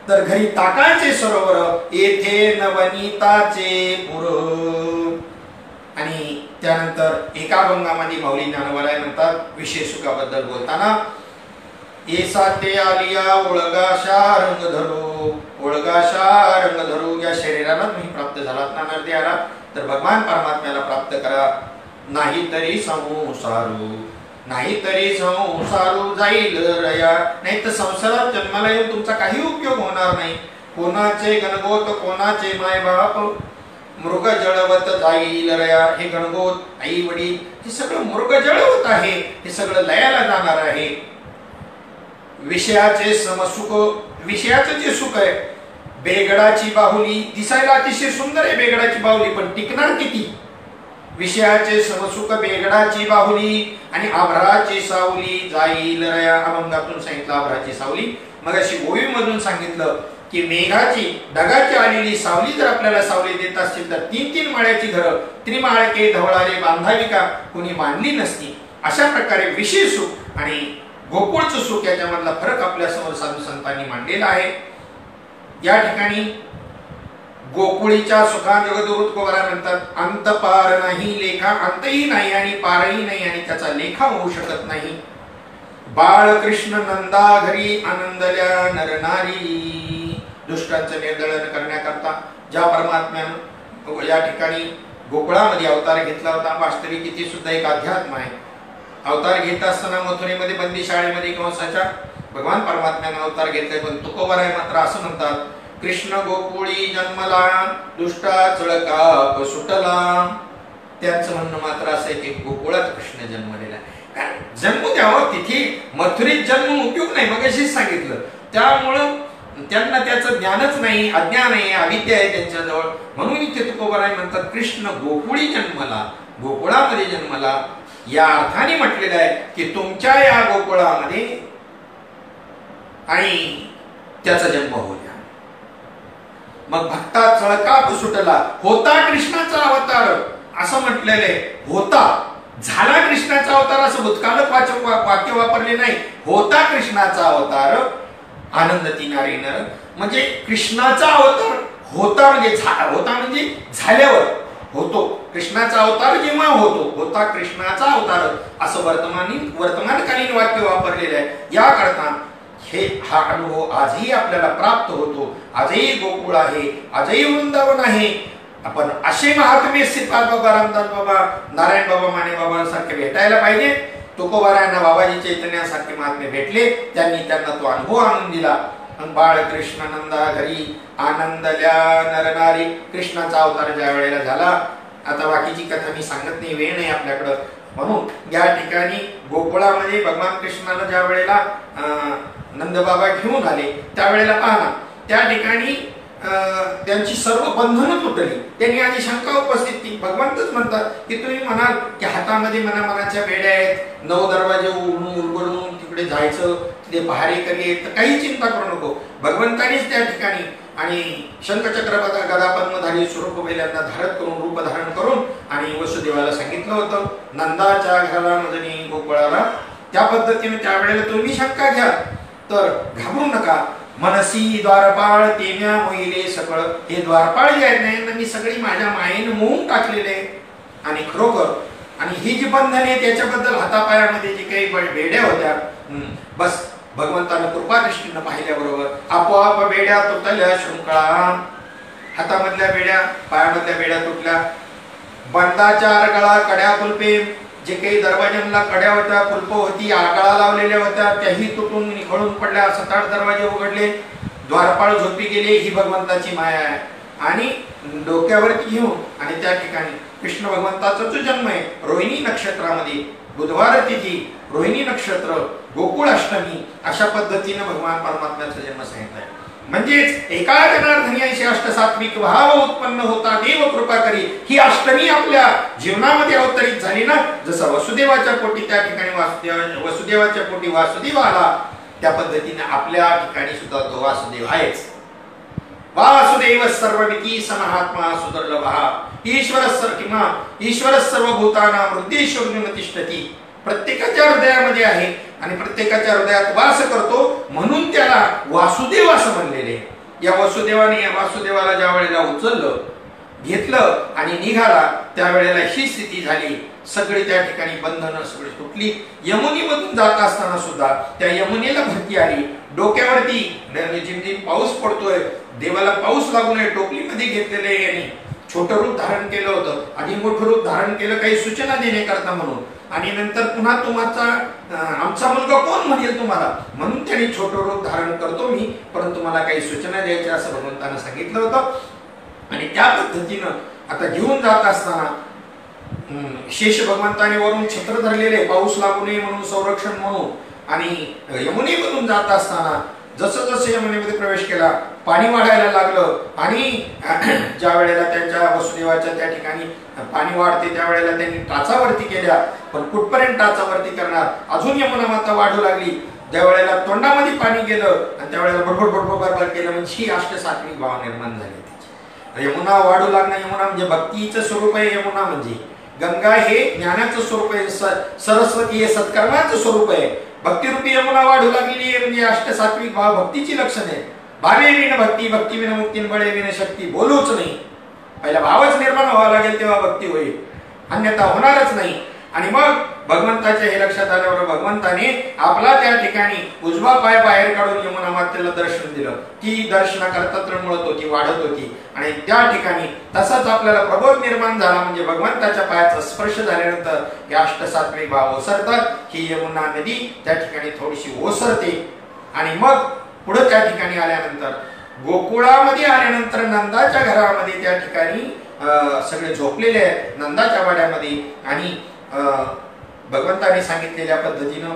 तर घरी ताकाचे सरोवर येथे नवनीताचे पुर. आणि त्यानंतर एका अभंगामध्ये माऊली ज्ञानोबा म्हणतात विशेष सुखाबद्दल बोलताना, ऐसा ते आलिया ओळगाशा रंग धरू, ओळगाशा रंग धरू. या शरीराला तुम्ही प्राप्त झालात ना नरते आला तर भगवान परमात्म्याला प्राप्त करा. नाहीतरी संसारू, नाहीतरी संसारू जाईल रया. नाही तर संसारात जन्माला येऊन तुमचा काही उपयोग होणार नाही. कोणाचे गणगोत, कोणाचे मायबाप, मृग जळवत जाईल रया. हे गणगोत, आई वडील, हे सगळं मृग जळवत आहे, हे सगळं लयाला जाणार आहे. विषयाचे समसुख, विषयाचं जे सुख आहे, बेगडाची बाहुली दिसायला अतिशय सुंदर आहे बेगडाची बाहुली, पण टिकणार किती. विषयाचे समसुख बेगडाची बाहुली आणि आभराची सावली जाईल रया. अभंगातून सांगितलं आभराची सावली. मग अशी गोवी मधून सांगितलं की मेघाची, ढगाची आलेली सावली जर आपल्याला सावली देत असतील तर 3-3 माळ्याची घरं त्रिमाळके धवळारे बांधावी का, कोणी बांधली नसती. अशा प्रकारे विशेष सुख आणि गोकुळचं सुख याच्यामधला फरक आपल्या समोर साधू संतांनी मांडलेला आहे. या ठिकाणी गोकुळीच्या सुखा जगदगुरु तुकोबाराय म्हणतात, अंत पार नाही लेखा, अंतही नाही आणि पारही नाही आणि त्याचा लेखा होऊ शकत नाही. बाळकृष्ण नंदा घरी आनंदल्या नरनारी. दुष्टांचं निर्दलन करण्याकरता ज्या परमात्म्यानं या ठिकाणी गोकुळामध्ये अवतार घेतला होता, वास्तविक किती सुद्धा एक अध्यात्म आहे. अवतार घेत असताना मथुरेमध्ये बंदी शाळेमध्ये कंसाच्या भगवान परमात्म्याने अवतार घेतलाय. पण तुकोबाराय मात्र असं म्हणतात, कृष्ण गोकुळी जन्मला दुष्टा चळका सुटला. त्यांचं म्हणणं मात्र असं आहे की गोकुळात कृष्ण जन्मलेला आहे. जन्म द्यावं, तिथे मथुरीत जन्म उपयोग नाही, मग अशीच सांगितलं. त्यामुळं त्यांना त्याचं ज्ञानच नाही, अज्ञान आहे, अविद्या आहे त्यांच्याजवळ. म्हणून इथे तुकोबाराय म्हणतात कृष्ण गोकुळी जन्मला, गोकुळामध्ये जन्मला. या अर्थाने म्हटलेलं आहे की तुमच्या या गोकुळामध्ये आणि त्याचा जन्म होऊ द्या. मग भक्ता चळका सुटला, होता कृष्णाचा अवतार असं म्हटलेले. होता, झाला कृष्णाचा अवतार असं भूतकाळात वाक्य वापरले नाही. होता कृष्णाचा अवतार आनंद तिनारी नर, म्हणजे कृष्णाचा अवतार होता म्हणजे होता म्हणजे झाल्यावर होतो. कृष्णाचा अवतार जेव्हा होतो, होता कृष्णाचा अवतार असं वर्तमानकालीन वाक्य वापरलेलं आहे. या करता हा अनुभव आजही आपल्याला प्राप्त होतो. आजही गोकुळ आहे, आजही वृंदावन आहे. आपण असे महात्मे श्रीपाद बाबा, रामदास बाबा, नारायण बाबा, माने बाबांसारखे भेटायला पाहिजे. तुकोबारायांना बाबाजी चैतन्यासारखे महात्मे भेटले, त्यांनी त्यांना तो अनुभव आणून दिला. बाळकृष्ण नंदा घरी आनंदल्या नरनारी. कृष्णाचा अवतार ज्या वेळेला झाला, आता बाकीची कथा मी सांगत नाही, वेळ नाही आपल्याकडं. म्हणून या ठिकाणी गोकुळामध्ये भगवान कृष्णाला ज्या वेळेला नंदबाबा घेऊन आले, त्यावेळेला पाहना त्या ठिकाणी त्यांची सर्व बंधनं तुटली. त्यांनी आधी शंका उपस्थित केली. भगवंतच म्हणतात की तुम्ही म्हणाल की हातामध्ये मनाच्या बेड्या आहेत, 9 दरवाजे उलगडून तिकडे जायचं, तिथे पहारेकरी आहेत, तर काही चिंता करू नको. भगवंतानीच त्या ठिकाणी आणि शंखचक्र गदा पद्मधारी स्वरूप बैलांना धारण करून, रूप धारण करून आणि वसुदेवाला सांगितलं होतं नंदाच्या घराला मदनी गोकुळाला. त्या पद्धतीने त्यावेळेला तुम्ही शंका घ्या तर घाबरू नका. मनसी द्वारपाळ तेम्या मोहिले सकळ. हे द्वारपाळ जे आहेत ना, मी सगळी माझ्या मायेनं मोहून टाकलेले आणि खरोखर. आणि ही जी बंधने त्याच्याबद्दल हातापायामध्ये जी काही बेड्या होत्या, बस भगवंतानं कृपा दृष्टीनं पाहिल्याबरोबर आपोआप बेड्या तुटल्या. शृंखळा, हातामधल्या बेड्या, पायामधल्या बेड्या तुटल्या. बंदाच्या आरगळा कड्या कुलपे, जे काही दरवाज्यांना कड्या होत्या, कुलप होती, आरगळा लावलेल्या होत्या, त्याही तुटून निखळून पडल्या. 7-8 दरवाजे उघडले. द्वारपाळ झोपी गेले. ही भगवंताची माया आहे. आणि डोक्यावरती घेऊन आणि त्या ठिकाणी कृष्ण भगवंताचा जो जन्म आहे रोहिणी नक्षत्रामध्ये, बुधवार तिथी, रोहिणी नक्षत्र, गोकुळ अष्टमी, अशा पद्धतीने भगवान परमात्म्याचा जन्म सांगितलाय. म्हणजेच एका जनार्दनी ऐशी अष्टसात्विक भाव उत्पन्न होता देव कृपा करी. ही अष्टमी आपल्या जीवनामध्ये अवतरित झाली ना. जसं वसुदेवाच्या पोटी त्या ठिकाणी वसुदेवाच्या पोटी वासुदेव आला, त्या पद्धतीने आपल्या ठिकाणी सुद्धा तो वासुदेव आहेच. वासुदेव सर्वमिती समहात्मा सुदुर्लभः. ईश्वर सर्वभूतानां हृदयेश्वर तिष्ठति. प्रत्येकाच्या हृदयामध्ये आहे आणि प्रत्येकाच्या हृदयात वास करतो, म्हणून त्याला वासुदेव असं म्हणलेले. या वसुदेवाने या वासुदेवाला ज्या वेळेला उचललं, घेतलं आणि निघाला, त्यावेळेला ही स्थिती झाली. सगळी त्या ठिकाणी बंधनं सगळी तुटली. यमुनेमधून जात असताना सुद्धा त्या यमुनेला भरती आली. डोक्यावरती जिम पाऊस पडतोय, देवाला पाऊस लागू नये टोपलीमध्ये घेतलेले यांनी छोटं रूप धारण केलं होतं आणि मोठं रूप धारण केलं काही सूचना देण्याकरता म्हणून. आणि नंतर पुन्हा तुमचा आमचा मुलगा कोण म्हणेल तुम्हाला, म्हणून त्यांनी छोटं रूप धारण करतो मी, परंतु मला काही सूचना द्यायच्या असं भगवंतानं सांगितलं होतं. आणि त्या पद्धतीनं आता घेऊन जात असताना शेष भगवंताने वरून छत्र धरलेले पाऊस लागू नये म्हणून, संरक्षण म्हणून. आणि यमुनेमधून जात असताना जसं जसं यमुनेमध्ये प्रवेश केला, पाणी वाढायला लागलं. आणि ज्या वेळेला त्यांच्या वसुदेवाच्या त्या ठिकाणी पाणी वाढते, त्यावेळेला त्यांनी टाचावरती केल्या. पण कुठपर्यंत टाचावरती करणार, अजून यमुना माता वाढू लागली. ज्या वेळेला तोंडामध्ये पाणी गेलं आणि त्यावेळेला बडबड केलं, म्हणजे ही अष्टसात्विक भाव निर्माण झाली. यमुना वाढू लागणं, यमुना म्हणजे भक्तीचं स्वरूप आहे. यमुना म्हणजे गंगा हे ज्ञानाचं स्वरूप आहे, सरस्वती हे सत्कर्माचं स्वरूप आहे. भक्तिरूपी यमुना वाढू लागलेली आहे, म्हणजे अष्टसात्विक भाव भक्तीची लक्षण आहे. भावे विन भक्ती, भक्ती विन मुक्ती, बळे विन शक्ती. बोलूच नाही, पहिला भावच निर्माण व्हावा लागेल तेव्हा भक्ती होईल, अन्यथा होणारच नाही. आणि मग भगवंताच्या हे लक्षात आल्यावर भगवंताने आपला त्या ठिकाणी उजवा पाय बाहेर काढून यमुना मातेला दर्शन दिलं. ती दर्शनाकरता तळमळत होती, वाढत होती. आणि त्या ठिकाणी तसाच आपल्याला प्रबोध निर्माण झाला, म्हणजे भगवंताच्या पायाचा स्पर्श झाल्यानंतर हे अष्टसात्विक भाव ओसरतात. ही यमुना नदी त्या ठिकाणी थोडीशी ओसरते. आणि मग पुढे त्या ठिकाणी आल्यानंतर गोकुळामध्ये आल्यानंतर नंदाच्या घरामध्ये त्या ठिकाणी सगळे झोपलेले आहेत नंदाच्या वाड्यामध्ये. आणि भगवंताने सांगितलेल्या पद्धतीनं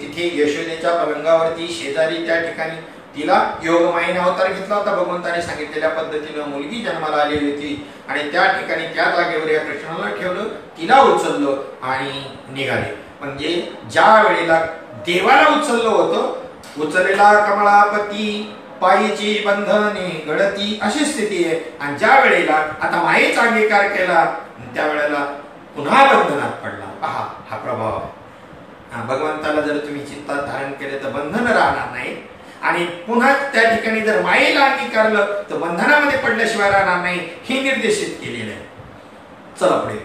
तिथे यशोदेच्या पलंगावरती शेजारी त्या ठिकाणी तिला योगमायेने अवतार घेतला होता. भगवंताने सांगितलेल्या पद्धतीनं मुलगी जन्माला आलेली होती आणि त्या ठिकाणी त्या जागेवर या कृष्णाला ठेवलं, तिला उचललं आणि निघाले. म्हणजे ज्या वेळेला देवाला उचललं होतं उचलला कमळापती पायीची बंधने गळती अशी स्थिती आहे. आणि ज्या वेळेला आता मायेचा अंगीकार केला त्यावेळेला पुन्हा बंधनात पडला. पहा हा प्रभाव. भगवंताला जर तुम्ही चित्तात धारण केले तर बंधन राहणार नाही आणि पुन्हा त्या ठिकाणी जर मायेला अंगीकारलं तर बंधनामध्ये पडल्याशिवाय राहणार नाही हे निर्देशित केलेलं आहे. चला पुढे.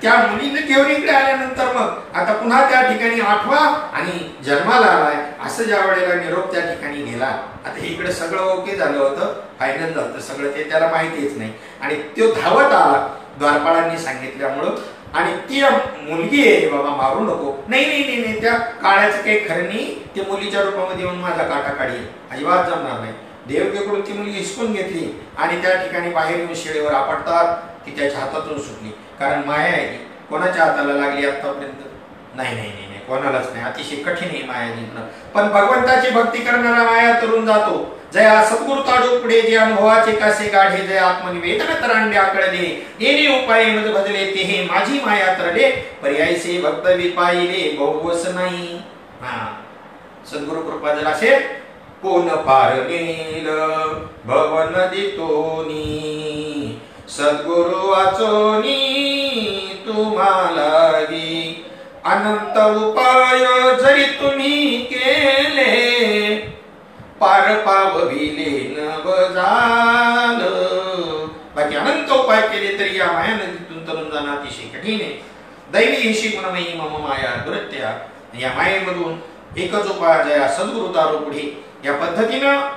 त्या मुलीने देवरीकडे आल्यानंतर मग आता पुन्हा त्या ठिकाणी आठवा आणि जन्माला आलाय असं ज्या वेळेला निरोप त्या ठिकाणी गेला. आता इकडे सगळं ओके झालं होतं, फायनल झालं सगळं, ते त्याला माहितीच नाही आणि तो धावत आला द्वारपाळांनी सांगितल्यामुळं. आणि ती मुलगी आहे बाबा मारू नको. नाही नाही नाही नाही त्या काळाचं काही खरं नाही, ते मुलीच्या रूपामध्ये येऊन माझा काटा काढी अजिबात जमणार नाही. देवकीकडून ती मुलगी हिसकून घेतली आणि त्या ठिकाणी बाहेर येऊन शिळेवर आपटतात ती त्याच्या हातातून सुटली. कारण माया आहे ती. कोणाच्या हाताला लागली आतापर्यंत? नाही नाही नाही कोणालाच नाही. अतिशय कठीण आहे माया जिंकणं. पण भगवंताची भक्ती करणारा माया तरुण जातो. जया सद्गुरु ताडू पुढे जे अनुभवाचे कासे गाढे जय आत्मनिवेदन तरांडे आकळले येणे उपाय मज बदले ते हे माझी माया तरले पर्यायसे भक्त विपाईले बहुवस नाही. सद्गुरु कृपा जर असेल कोण पार नेल भवन दितोनी सद्गुरु वाचोनी तुम्हाला अनंत उपाय जरी तुम्ही केले पार पावविले न बजाल. बाकी अनंत उपाय केले तरी या माया नदीतून तरुण जाणं अतिशय कठीण आहे. दैवी हिशी गुणमयी मम माया दुरत्या. या मायेमधून एकच उपाय जया सद्गुरु तारो पुढे या पद्धतीनं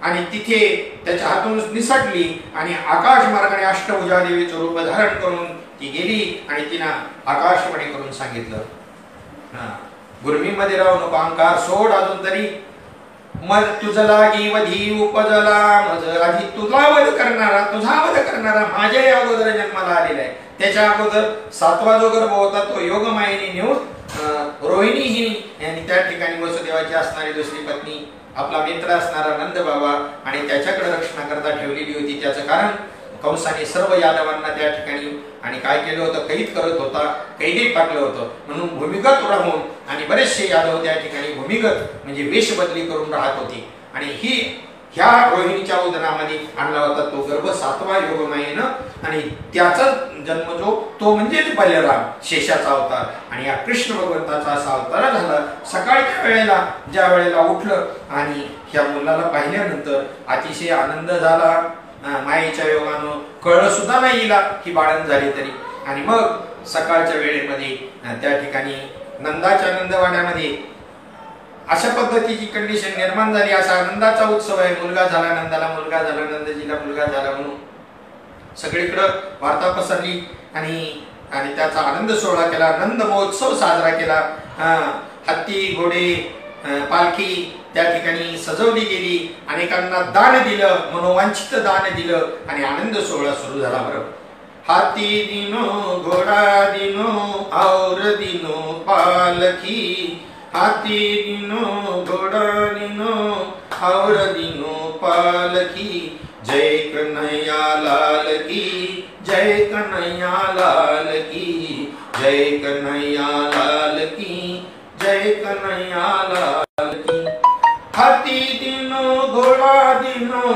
आणि तिथे त्याच्या हातून निसटली आणि आकाश मार्गाने अष्टभुजा देवीचं रूप धारण करून ती गेली आणि तिनं आकाशवाणी करून सांगितलं गुरमीमध्ये राहू नको, अहंकार सोड अजून तरी. मज तुझ लागी वधी उपजला मज आधी तुझा वध करणारा माझ्या अगोदर जन्माला आलेला आहे. त्याच्या अगोदर 7वा जो गर्भ होता तो योगमायेने नेऊन रोहिणी ही यांनी त्या ठिकाणी वसुदेवाची असणारी दुसरी पत्नी आपला मित्र असणारा नंद बाबा आणि त्याच्याकडे रक्षणाकरता ठेवलेली होती. त्याचं कारण कंसाने सर्व यादवांना त्या ठिकाणी आणि काय केलं होतं, कैद करत होता, कैदेत टाकलं होतं. म्हणून भूमिगत राहून आणि बरेचसे यादव त्या ठिकाणी भूमिगत म्हणजे वेश बदली करून राहत होते आणि ह्या रोहिणीच्या उदरामध्ये आणला होता तो गर्भ 7वा योगमायेनं आणि त्याचा जन्म जो तो म्हणजेच बलराम शेषाचा अवतार आणि या कृष्ण भगवंताचा असा अवतार झाला. सकाळच्या वेळेला ज्या वेळेला उठलं आणि ह्या मुलाला पाहिल्यानंतर अतिशय आनंद झाला. मायेच्या योगानं कळलं सुद्धा नाही हिला की बाळण झाली तरी. आणि मग सकाळच्या वेळेमध्ये त्या ठिकाणी नंदाच्या नंदवाड्यामध्ये अशा पद्धतीची कंडिशन निर्माण झाली. असा आनंदाचा उत्सव आहे. मुलगा झाला नंदाला, मुलगा झाला नंदजीला, मुलगा झाला म्हणून सगळीकडं वार्ता पसरली आणि त्याचा आनंद सोहळा केला, नंद महोत्सव साजरा केला. हत्ती घोडे पालखी त्या ठिकाणी सजवली गेली. अनेकांना दान दिलं, मनोवांछित दान दिलं आणि आनंद सोहळा सुरू झाला. बरं, हाती दिनो घोडा दिनो और दिनो पालखी हाथी दिनो घोड़ा दिनो और दिनो पालकी जय कन्हैया लाल की जय कन्हैया लाल की जय कन्हैया लाल की जय कन्हैया लाल की. हाथी दिनो घोड़ा दिनो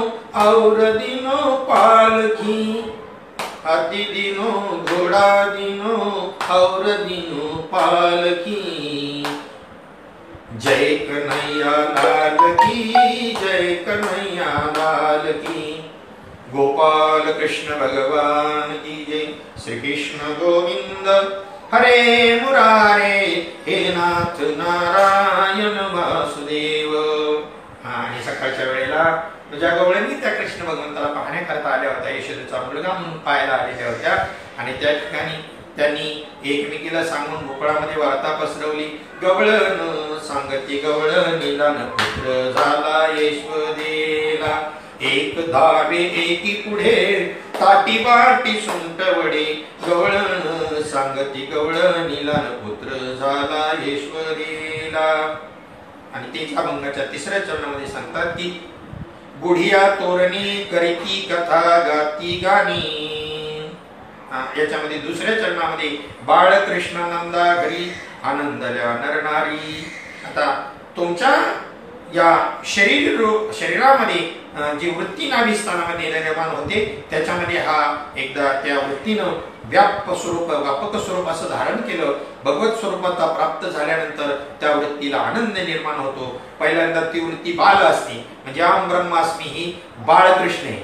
और दिनो पालकी हाथी दिनो घोड़ा दिनो और दिनो पालकी जय कन्हैया लाल की जय कन्हैया लाल की. गोपाल कृष्ण भगवान की जय. श्री कृष्ण गोविंद हरे मुरारे हे नाथ नारायण वासुदेव. आणि सकाळच्या वेळेला तुझ्या गवळणी त्या कृष्ण भगवंताला पाहण्याकरता आल्या होत्या. यशोदेचा मुलगा म्हणून पाहायला आलेल्या होत्या आणि त्या ठिकाणी त्यांनी एकमेकीला सांगून भोपळामध्ये वार्ता पसरवली. गवळण सांगती गवळण निदान पुत्र झाला यशोदेला. एक धावे एकी पुढे ताटी बाटी सुंट वडे गवळण सांगती गवळण निदान पुत्र झाला यशोदेला. आणि तेच अभंगाच्या 3ऱ्या चरणामध्ये सांगतात की बुढिया तोरणी करीती कथा गाती गाणी. याच्यामध्ये 2ऱ्या चरणामध्ये बाळकृष्ण नंदा घरी आनंदल्या नरनारी. आता तुमच्या या शरीरामध्ये जी वृत्ती नाभिस्थानामध्ये निर्माण होते त्याच्यामध्ये हा एकदा त्या वृत्तीनं व्यापक स्वरूप असं धारण केलं. भगवत स्वरूपात प्राप्त झाल्यानंतर त्या वृत्तीला आनंद निर्माण होतो. पहिल्यांदा ती वृत्ती बाल असते, म्हणजे अहम ब्रह्मास्मी ही बाळकृष्ण आहे.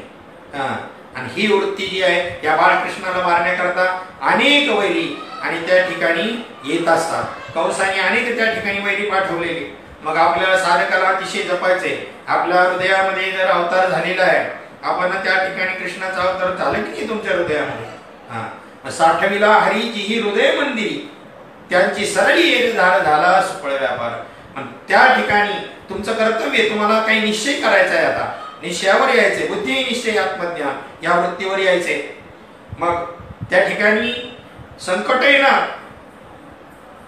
आणि ही वृत्ती जी आहे या बाळकृष्णाला मारण्याकरता अनेक वैरी आणि त्या ठिकाणी येत असतात. कंसाने अनेक त्या ठिकाणी वैरी पाठवलेली. मग आपल्याला साधकाला अतिशय जपायचे. आपल्या हृदयामध्ये जर अवतार झालेला आहे, आपण त्या ठिकाणी कृष्णाचा अवतार झाला की नाही तुमच्या हृदयामध्ये, साठविला हरीची ही हृदय मंदिरी, त्यांची सरळी एक झाला सुफळ व्यापार. त्या ठिकाणी तुमचं कर्तव्य, तुम्हाला काही निश्चय करायचा आहे. आता निश्चयावर यायचे, बुद्धी निश्चय आत्मज्ञान या वृत्तीवर यायचे. मग त्या ठिकाणी संकट येणार,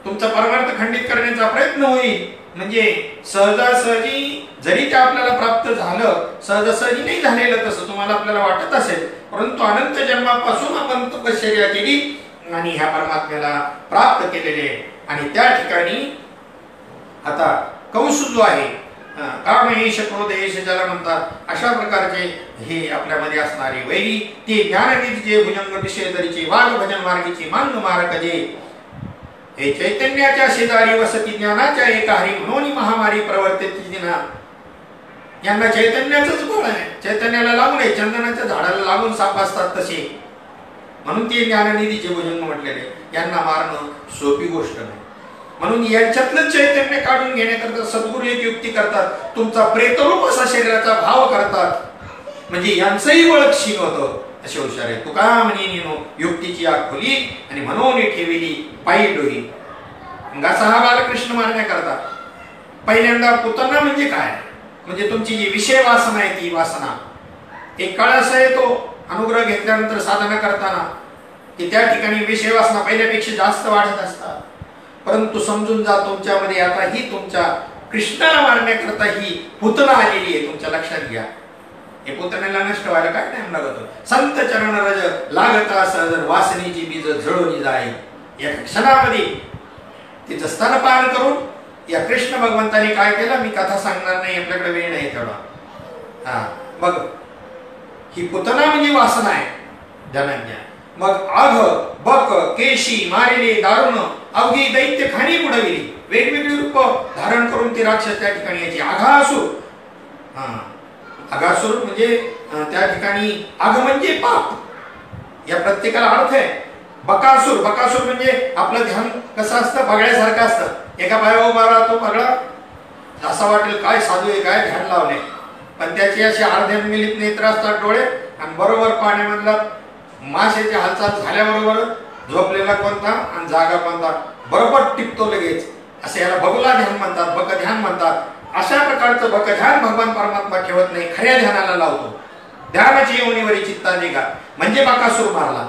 तुमचा परमार्थ खंडित करण्याचा प्रयत्न होईल. म्हणजे सहजासहजी जरी ते आपल्याला प्राप्त झालं, सहजासहजी नाही झालेलं तसं तुम्हाला आपल्याला वाटत असेल, परंतु अनंत जन्मापासून आपण तपश्चर्या केली आणि ह्या परमात्म्याला प्राप्त केलेले. आणि त्या ठिकाणी आता कंस जो आहे, कामयेश क्रोधयेश ज्याला म्हणतात, अशा प्रकारचे हे आपल्यामध्ये असणारे वैरी, ते ज्ञाननिधीचे भुजंग विषयदरीचे वाघ भजन मार्गीचे मांग मारक जे हे चैतन्याच्या शेजारी वसती ज्ञानाच्या एका हरी म्हणून महामारी प्रवर्तित दिना. यांना चैतन्याचंच बळ आहे, चैतन्याला लागून आहे, चंदनाच्या झाडाला लागून साप असतात तसे, म्हणून ते ज्ञाननिधीचे भुजंग म्हटलेले. यांना मारणं सोपी गोष्ट नाही. म्हणून यांच्यातलं चैतन्य काढून घेण्याकरता सद्गुरू एक युक्ती करतात, तुमचा प्रेतरूप असा शरीराचा भाव करतात, म्हणजे यांचंही बळ क्षीण होतं. असे हुशार आहे. तुका म्हणे युक्तीची आग खोली आणि म्हणून ठेवली पायी डोही. मग असा हा बालकृष्ण मारण्याकरता पहिल्यांदा पुतना म्हणजे काय, म्हणजे तुमची जी विषय वासना आहे ती वासना. एक काळ असा येतो अनुग्रह घेतल्यानंतर साधना करताना की त्या ठिकाणी विषय वासना पहिल्यापेक्षा जास्त वाढत असतात. परंतु समजून जा, तुमच्यामध्ये आता ही तुमच्या कृष्णाला मारण्याकरता ही पुतना आलेली आहे. तुमच्या लक्षात घ्या, हे पुतण्याला नष्ट व्हायला काय टाइम लागतो. संत चरण रज लागता सहज वासनेची बीज जळून जाई. या क्षणामध्ये तिचं स्तनपान करून या कृष्ण भगवंताने काय केलं, मी कथा सांगणार नाही, आपल्याकडे वेळ नाही तेवढा. मग ही पुतना म्हणजे वासना आहे धनज्ञ. मग आघ बक केशी मारिले दारुण अवघी दैत्य खाणी बुडविली. वेगवेगळी रूप धारण करून ती राक्षस त्या ठिकाणी यायची. आघासूर, आघासूर म्हणजे त्या ठिकाणी आघ म्हणजे पाप, या प्रत्येकाला अर्थ आहे. बकासूर, बकासूर म्हणजे आपलं ध्यान कसं असतं, बगळ्यासारखं असतं. एका पायावर उभा राहतो बगळा, असं वाटेल काय साधू आहे, काय ध्यान लावले, पण त्याची अशी अर्ध्या मिलित नेत्र असतात डोळे, आणि बरोबर पाण्यामधला माशाची हालचाल झाल्याबरोबर झोपलेला कोणता आणि जागा कोणता बरोबर टिपतो लगेच. असे याला बगुला ध्यान म्हणतात, बक ध्यान म्हणतात. अशा प्रकारचं बक ध्यान भगवान परमात्मा ठेवत नाही, खऱ्या ध्यानाला लावतो. ध्यानाची येवणीवरी चित्ता निघा म्हणजे बकासूर मारला.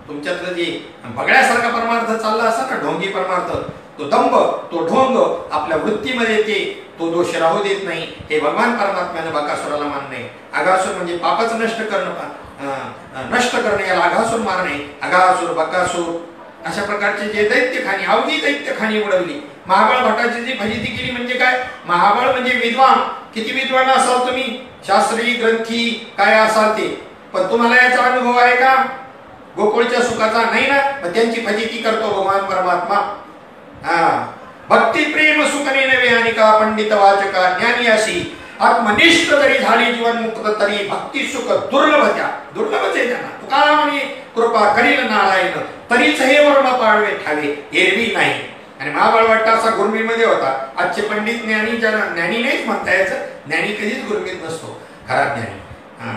तुमच्यातलं जे बगळ्यासारखा परमार्थ चालला असा ना, ढोंगी परमार्थ, तो दंभ, तो ढोंग आपल्या वृत्तीमध्ये येते, तो दोष राहू देत नाही. हे भगवान परमात्म्याने बकासुराला मारणे. आघासूर म्हणजे पापच नष्ट करणे, याला आघासूर मारणे. आघासूर, बकासूर अशा प्रकारचे जे दैत्यखानी, अवघी दैत्यखानी उडवली. महाबळ भटाची जी फजिती केली म्हणजे काय, महाबळ म्हणजे विद्वान. किती विद्वान असाल तुम्ही, शास्त्री ग्रंथी काय असाल ते, पण तुम्हाला याचा अनुभव आहे का गोकुळच्या सुखाचा? नाही ना. पण त्यांची फजिती करतो भगवान परमात्मा. भक्ती प्रेम सुखने नवे आणि का पंडित वाचका ज्ञानी अशी आत्मनिष्ठ जरी झाली जीवन मुक्त तरी भक्ती सुख दुर्लभच आहे त्यांना. तुका म्हणे कृपा करील नारायण तरीच हे वर्ण पाळवे ठावे एरवी नाही. आणि महाबळ भट्ट असा गुरमीमध्ये होता. आजचे पंडित ज्ञानी ज्ञानी नाहीच म्हणता यायचं, ज्ञानी कधीच गुरमीत नसतो, खरा ज्ञानी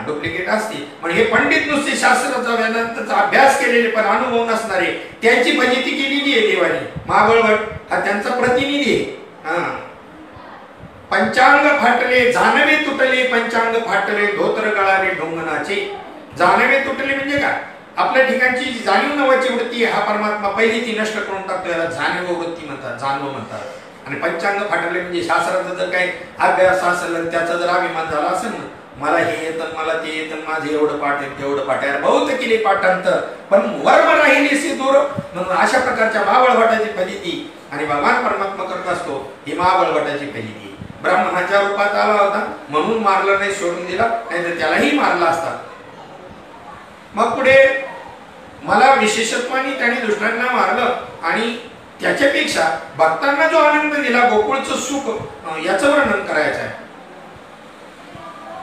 डुप्लिकेट असते. पण हे पंडित नुसते शास्त्राचा वेदांताचा अभ्यास केलेले पण अनुभव नसणारे, त्यांची फजिती केलेली आहे देवानी. महाबळ भट्ट हा त्यांचा प्रतिनिधी आहे. पंचांग फाटले जानवे तुटले, पंचांग फाटले धोतर गळाले ढोंगणाचे. जानवे तुटले म्हणजे काय, आपल्या ठिकाणची जाणीव नावाची वृत्ती हा परमात्मा पहिली ती नष्ट करून टाकतो, याला जाणीव वृत्ती म्हणतात, जाणव म्हणतात. आणि पंचांग फाटले म्हणजे शास्त्राचा जर काही अभ्यास असेल, त्याचा जर अभिमान झाला असेल ना, मला हे येतं, मला ते येतं, माझे एवढं पाठ आहे तेवढं पाठ आहे, बहुत केले पाठांतर पण वर्म राहिली से दूर. म्हणून अशा प्रकारच्या महाबळ भटाची फजिती आणि भगवान परमात्मा करत असतो ही महाबळ भटाची फजिती. ब्राह्मणाच्या रूपात आला होता म्हणून मारलं नाही, सोडून दिला, नाहीतर त्यालाही मारला असता. मग पुढे मला विशेषत्वाने त्याने दुष्टांना मारलं आणि त्याच्यापेक्षा भक्तांना जो आनंद दिला, गोकुळचं सुख, याचं वर्णन करायचं आहे.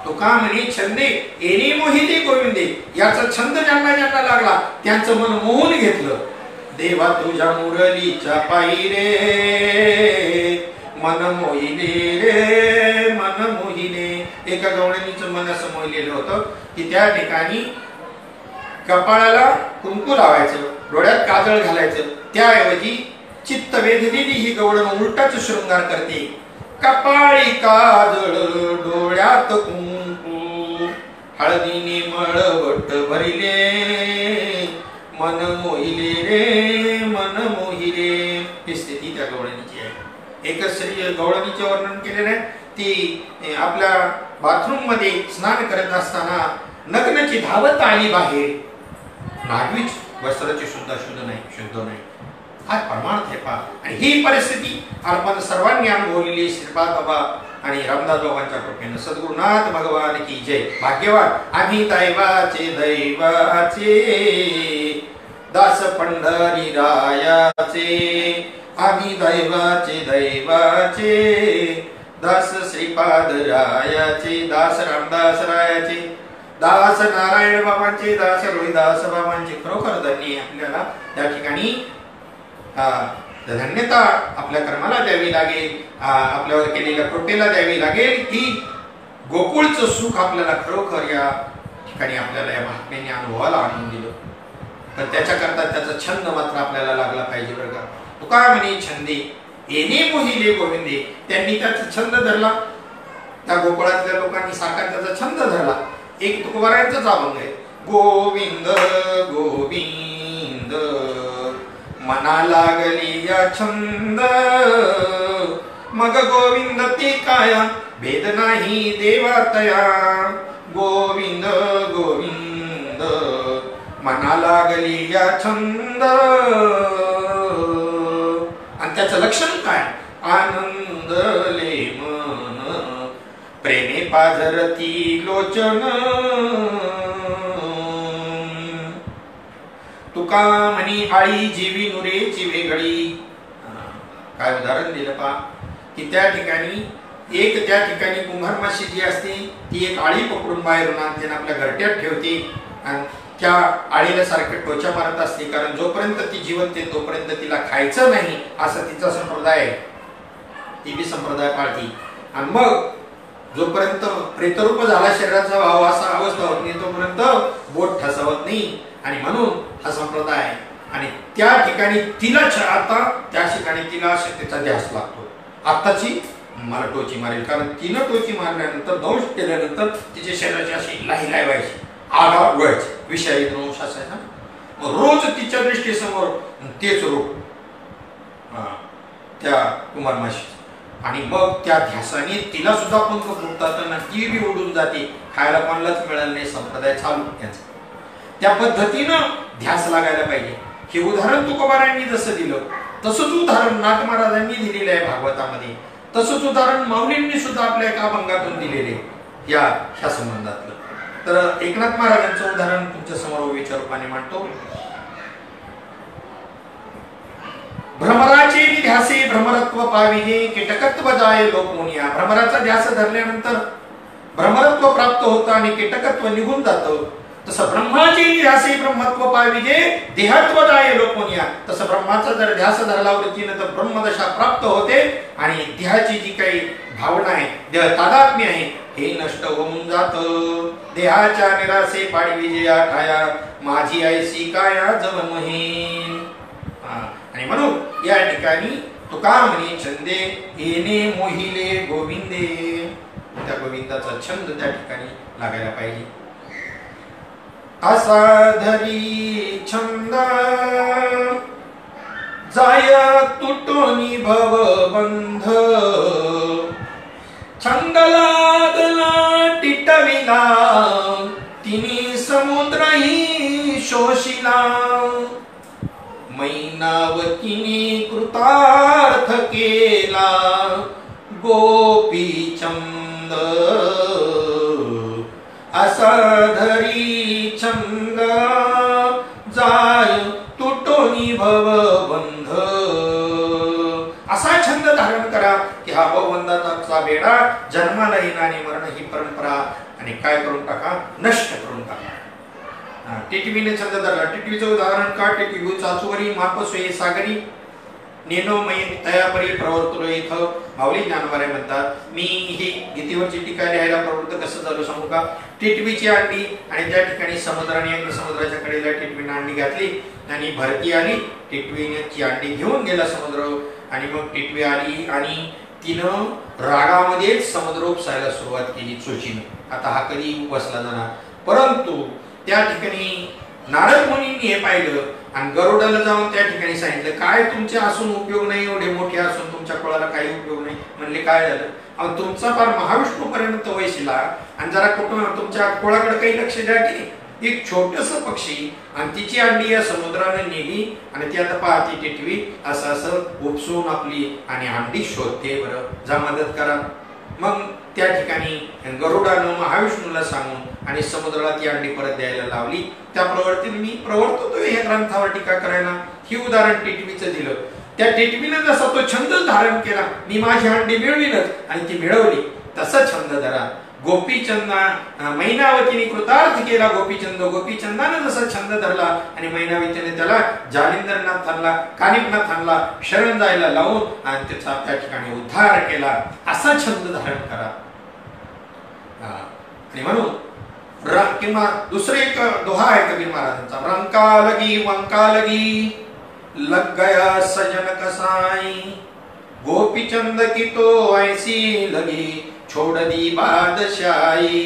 तुका म्हणे छंदे येणे मोहिते गोविंदे, याचा छंद ज्यांना ज्यांना लागला त्यांचं मन मोहून घेतलं. देवा तुझ्या मुरलीच्या पायी रे मन मोहिले रे मन मोहिले. एका गवळणीचं मन असं मोहिलेलं होतं की त्या ठिकाणी कपाळाला कुंकू लावायचं, डोळ्यात काजळ घालायचं, त्याऐवजी चित्त वेधलेली ही गवळण उलटाच शृंगार करते. कपाळी काजळ डोळ्यात कुंकू हळदीने मळवट भरिले मन मोहिले रे मन मोहिले. ही स्थिती त्या गवळणीची आहे. एकच स्त्री गवळणीचे वर्णन केलेलं आहे. ती आपल्या बाथरूम मध्ये स्नान करत असताना नग्नची धावत आली बाहेर. नागवीच वस्त्राची सुद्धा शुद्ध नाही. हा परमार्थ आहे पहा. आणि ही परिस्थिती आपण सर्वांनी अनुभवलेली श्रीपाद बाबा आणि रामदास बाबांच्या कृपेने. सद्गुरुनाथ भगवान की जय. भाग्यवान आम्ही दैवाचे दास पंढरी रायाचे, आम्ही दैवाचे दास श्रीपाद रायाचे, दास रामदास रायाचे, दास नारायण बाबांचे, दास रोहिदास बाबांचे. खरोखर धन्य आपल्याला त्या ठिकाणी धन्यता आपल्या कर्माला द्यावी लागेल, आपल्यावर केलेल्या कृपेला द्यावी लागेल की गोकुळचं सुख आपल्याला खरोखर या ठिकाणी आपल्याला या महात्म्याने अनुभवाला आणून दिलं. तर त्याच्याकरता त्याचा छंद मात्र आपल्याला लागला पाहिजे बरं का. तुका म्हणे छंदे येणे मोहिले गोविंदे. त्यांनी त्याचा छंद धरला, त्या गोकुळातल्या लोकांनी सारखा त्याचा छंद धरला. एक तुकोबारायांचाच अभंग आहे. गोविंद गोविंद मना लागली या छंद, मग गोविंद ते काया भेद नाही देवातया. गोविंद गोविंद मना लागली या छंद. आणि त्याचं लक्षण काय? आनंदले मन प्रेमे पाझरती लोचन. तुका म्हणी आळी जीवी नुरेची वेगळी. काय उदाहरण दिलं पहा की त्या ठिकाणी कुंभार माशी जी असते ती एक आळी पकडून बाहेरून आणते आणि आपल्या घरट्यात ठेवते आणि त्या आळीला सारखं टोचा मारत असते. कारण जोपर्यंत ती जिवंत आहे तोपर्यंत तिला खायचं नाही असं तिचा संप्रदाय आहे. ती बी संप्रदाय पाळती. आणि मग जोपर्यंत प्रेतरूप झाला शरीराचा भाव असा अवस्था होत नाही तोपर्यंत बोट ठसावत नाही. आणि म्हणून हा संप्रदाय आहे. आणि त्या ठिकाणी तिला आता त्या ठिकाणी तिला शक्तीचा ध्यास लागतो. आत्ताची मला टोची मारेल, कारण तिनं टोची मारल्यानंतर दंश केल्यानंतर तिच्या शरीराची अशी लाही व्हायची, आगा व्हायची, विषारी दंश असायचा. मग रोज तिच्या दृष्टीसमोर तेच रूप त्या कुमार माशी. आणि मग त्या ध्यासाने तिला सुद्धा पंख फुटतात आणि ती बी उडून जाते. खायला कोणालाच मिळालं नाही. संप्रदाय चालू याचा. त्या पद्धतीनं ध्यास लागायला पाहिजे. हे उदाहरण तुकोबारांनी जसं दिलं तसंच उदाहरण नाथ महाराजांनी दिलेलं आहे भागवतामध्ये. तसंच उदाहरण माऊलींनी सुद्धा आपल्या एका अभंगातून दिलेले ह्या संबंधातलं. तर एकनाथ महाराजांचं उदाहरण तुमच्या समोर विचारूपाने मांडतो. भ्रमराचे ध्यासे भ्रमरत्व पाविजे कीटकत्व जाय लोकमुनिया. भ्रमराचा ध्यास धरल्यानंतर भ्रमरत्व प्राप्त होतं आणि कीटकत्व निघून जातं. तसं ब्रह्माचे ध्यासे ब्रह्मत्व पाविजे देहत्व जाय लोकमुनिया. तसं ब्रह्माचा जर ध्यास धरला वृत्तीनं तर ब्रह्मदशा प्राप्त होते आणि देहाची जी काही भावना आहे, देह तादात्म्य आहे, हे नष्ट होऊन जातं. देहाच्या निरासे पाडविजे आठाया माझी ऐसी काया जव महीन. आणि म्हणून या ठिकाणी तुका म्हणे छंदे येणे मोहिले गोविंदे. त्या गोविंदाचा छंद त्या ठिकाणी लागायला पाहिजे. असा धरी छंद जाय तुटोनी भवबंध. छंद लागला टिटविला तिनी समुद्रही शोषिला. मैनावतीने कृतार्थ केला गोपी बंध असा धरी छंद जाय तुटोनी भवबंध असा छंद धारण करा की हा भवबंधाचा बेडा जन्माला येणं आणि मरण ही परंपरा आणि काय करून टाका नष्ट करून टाका। टिटवीने छंद धरला। टिटवीचं उदाहरण का टिटवी चाचुवरी मापसोये सागरी नेनोमय तयापरी प्रवर्तलो इथं माऊली ज्ञानवारे म्हणतात। मी ही गीतेवरची टीका लिहायला प्रवृत्त कसं झालो सांगू का? टिटवीची अंडी आणि त्या ठिकाणी समुद्राने समुद्राच्या कडेला टिटवीने अंडी घातली आणि भरती आली। टिटवीने ती अंडी घेऊन गेला समुद्र आणि मग टिटवी आली आणि तिनं रागामध्ये समुद्र उपसायला सुरुवात केली चोचीनं। आता हा कधी उपसला जाणार? परंतु त्या ठिकाणी नारद मुनींनी हे पाहिलं आणि गरुडाला जाऊन त्या ठिकाणी सांगितलं काय तुमचे असून उपयोग नाही, एवढे मोठे असून तुमच्या कुळाला काही उपयोग नाही। म्हणले काय झालं? अहो तुमचा फार महाविष्णू पर्यंत वयशिला आणि जरा कुठून तुमच्या कुळाकडे काही लक्ष द्या की एक छोटस पक्षी आणि तिची अंडी या समुद्राने नेली आणि ती आता पाहती टिटवी असं उपसून आपली आणि अंडी शोधते। बरं जा मदत करा। मग त्या ठिकाणी गरुडानं महाविष्णूला सांगून आणि समुद्राला ती अंडी परत द्यायला लावली। त्या प्रवृत्तीने मी प्रवर्ततोय या ग्रंथावर टीका करायला ही उदाहरण टिटवीचं दिलं। त्या टिटवीने जसा तो छंद धारण केला मी माझी अंडी मिळविलच आणि ती मिळवली तसा छंद धरा। गोपीचंदा मैनावतीने कृतार्थ केला गोपीचंद। गोपीचंदाने जसा छंद धरला आणि मैनावतीने त्याला जालिंदरनाथ आणला कानिपनाथ आणला शरण जायला लावून आणि त्याचा त्या ठिकाणी उद्धार केला असा छंद धारण करा। आणि म्हणून किंवा दुसरे एक दोहा आहे कबीर महाराजांचा। रंका लगी वंका लगी लग गया सजन कसाई गोपीचंद की तो ऐसी लगी छोड़ दी बादशाही।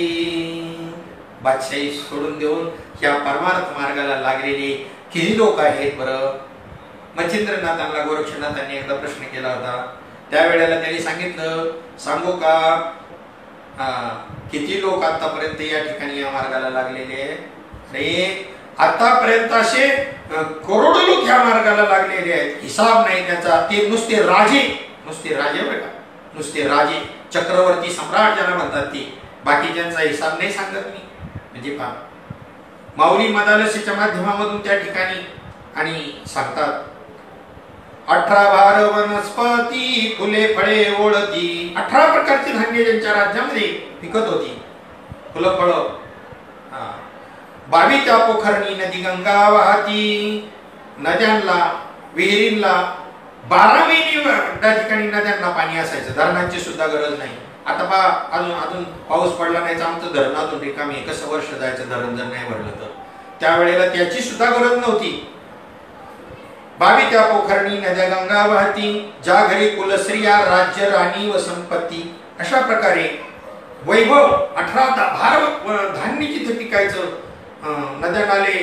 बादशाही सोडून देऊन या परमार्थ मार्गाला लागलेले किती लोक आहेत बरं? मच्छिंद्रनाथांना गोरक्षनाथांनी एकदा प्रश्न केला होता। त्यावेळेला त्यांनी सांगितलं सांगू का किती लोक आतापर्यंत या ठिकाणी या मार्गाला लागलेले? अरे आतापर्यंत असे करोडो लोक या मार्गाला लागलेले आहेत, हिसाब नाही त्याचा। ते नुसते राजे बरं का, नुसते राजे चक्रवर्ती सम्राट ज्याला म्हणतात ते, बाकीच्यांचा हिसाब नाही सांगत मी। म्हणजे पहा माऊली मदालसीच्या माध्यमामधून त्या ठिकाणी आणि सांगतात 18 भार वनस्पती फुले फळे ओळती। 18 प्रकारची धान्य ज्यांच्या राज्यामध्ये पिकत होती फुलं फळं। 22 त्या पोखरणी नदी गंगा वाहती। नद्यांना विहिरींना 12 महिने त्या ठिकाणी नद्यांना पाणी असायचं, धरणांची सुद्धा गरज नाही। आता पहा अजून पाऊस पडला नाही तर आमचं धरणातून रिकामी कसं वर्ष जायचं धरण जर नाही भरलं तर? त्यावेळेला त्याची सुद्धा गरज नव्हती। 22 त्या पोखरणी नद्या गंगा वाहती ज्या घरी कुलस्त्रिया राज्य राणी व संपत्ती। अशा प्रकारे वैभव 18 भार धान्य जिथे पिकायचं नद्या नाले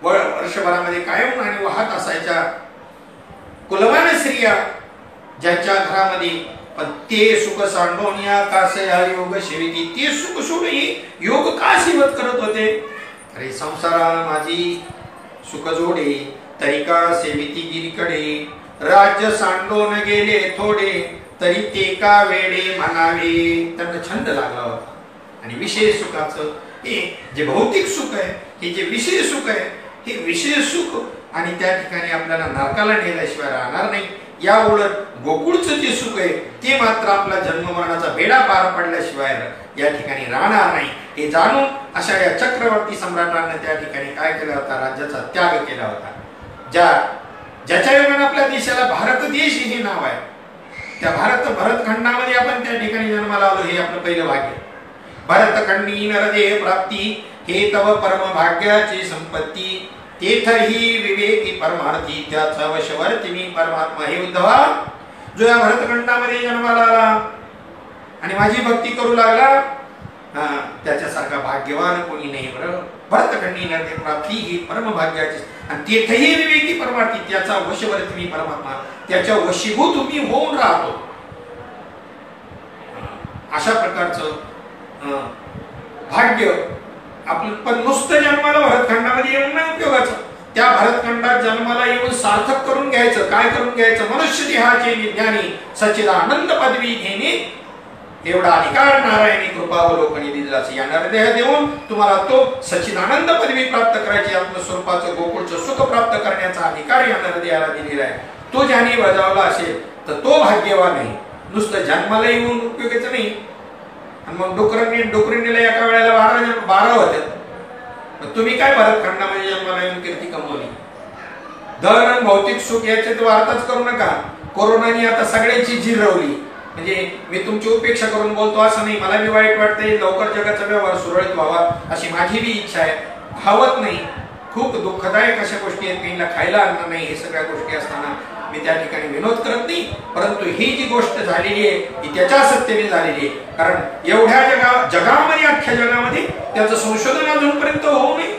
वर्षभरामध्ये कायम आणि वाहत असायच्या। कुलवान स्त्रिया ज्यांच्या घरामध्ये पण ते सुख सांडोनिया कासया योग सेविती। ते सुख सोडून योग का सेवत करत होते? अरे संसारा माझी सुख जोडे तरी का सेविती गिरीकडे राज्य सांडोन गेले थोडे तरी ते का वेडे म्हणावे। त्यांना छंद लागला होता आणि विषय सुखाचं हे जे भौतिक सुख आहे हे जे विषय सुख आहे हे विषय सुख आणि त्या ठिकाणी आपल्याला नरकाला नेल्याशिवाय राहणार नाही। या उलट गोकुळचं जे सुख आहे ते मात्र आपला जन्म मरणाचा बेडा पार पडल्याशिवाय या ठिकाणी राहणार नाही। हे जाणून अशा या चक्रवर्ती सम्राटांनी त्या ठिकाणी काय केला होता? राज्याचा त्याग केला होता। ज्याच्या योगाने आपल्या देशाला भारत देश हे नाव आहे त्या भरतखंडामध्ये आपण त्या ठिकाणी जन्माला आलो हे आपलं पहिलं भाग्य। भरतखंडी नरदेह प्राप्ती हे तव परम भाग्याची संपत्ती तेथही विवेकी परमार्थी त्याचा वशवर्ती मी परमात्मा। हे उद्धवा जो या भरतखंडामध्ये जन्माला आला आणि माझी भक्ती करू लागला त्याच्यासारखा भाग्यवान कोणी नाही बरं। भरतखंडी नरदेह प्राप्ती ही परम भाग्याची आणि तेथही विवेकी परमार्थी त्याचा वशवर्ती मी परमात्मा। त्याच्या वशीभूत मी होऊन राहतो। अशा प्रकारचं भाग्य आपलं पण नुसतं जन्माला भरतखंडामध्ये येऊन नाही उपयोगाचं। त्या भरतखंडात जन्माला येऊन सार्थक करून घ्यायचं। काय करून घ्यायचं? मनुष्य देहाचे ज्ञानी सच्चिदानंद पदवी घेणे एवढा अधिकार नारायणी कृपावलोकनी दिला असे या नरदेह देऊन तुम्हाला तो सच्चिदानंद पदवी प्राप्त करायची आत्मस्वरूपाचं गोकुळचं सुख प्राप्त करण्याचा अधिकार या नरदेहाला दिलेला आहे. तो ज्याने बजावला असेल तर तो भाग्यवान आहे. नुसतं जन्माला येऊन उपयोगाचं नाही. आणि मग डोकरीला एका वेळेला 12 होत्यात. तुम्ही काय भरतखंडामध्ये जन्माला येऊन कीर्ती कमवली. धन भौतिक सुख याचे तर वार्ताच करू नका. कोरोनाने आता सगळ्यांची जिरवली. म्हणजे मी तुमची उपेक्षा करून बोलतो असं नाही. मला बी वाईट वाटतंय. लवकर जगाचा व्यवहार सुरळीत व्हावा अशी माझी बी इच्छा आहे. हवत नाही. खूप दुःखदायक अशा गोष्टी आहेत. काहींना खायला अन्न नाही. हे सगळ्या गोष्टी असताना मी त्या ठिकाणी विनोद करत नाही. परंतु ही जी गोष्ट झालेली आहे ही त्याच्या सत्तेने झालेली आहे. कारण एवढ्या जगामध्ये अख्ख्या जगामध्ये त्याचं संशोधन अजूनपर्यंत होऊ नये.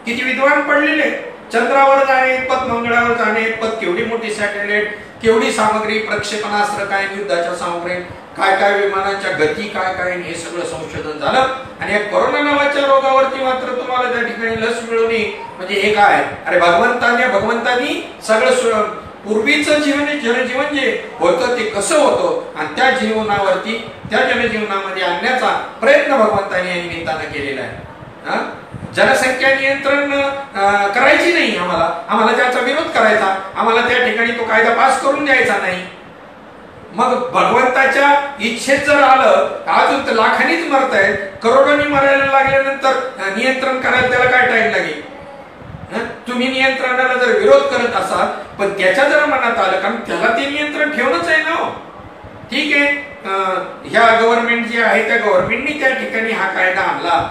किती विद्वान पडलेले. चंद्रावर जाणे पत, मंगळावर जाणे पत, केवढी मोठी सॅटेलाइट, केवढी सामग्री, प्रक्षेपणास्त्र काय, युद्धाच्या सामग्री काय काय, विमानांच्या गती काय काय, हे सगळं संशोधन झालं. आणि या कोरोना नावाच्या रोगावरती मात्र तुम्हाला त्या ठिकाणी लस मिळवणे म्हणजे हे काय. अरे भगवंतानी सगळं पूर्वीचं जनजीवन जे होतं ते कसं होतं आणि त्या जीवनावरती त्या जनजीवनामध्ये आणण्याचा प्रयत्न भगवंतानी या निमित्तानं केलेला आहे. जनसंख्या नियंत्रण करायची नाही. आम्हाला त्याचा विरोध करायचा. आम्हाला त्या ठिकाणी तो कायदा पास करून द्यायचा नाही. मग भगवंताच्या इच्छेत जर आलं अजून तर लाखांनीच मरतायत. करोडोनी मरायला लागल्यानंतर नियंत्रण करायला त्याला काय टाइम लागेल. तुम्ही नियंत्रणाला जर विरोध करत असाल पण त्याच्या जर मनात आलं कारण त्याला ते नियंत्रण ठेवणंच आहे ना. ठीक आहे. ह्या गव्हर्नमेंट जे आहे त्या गव्हर्नमेंटनी त्या ठिकाणी हा कायदा आणला.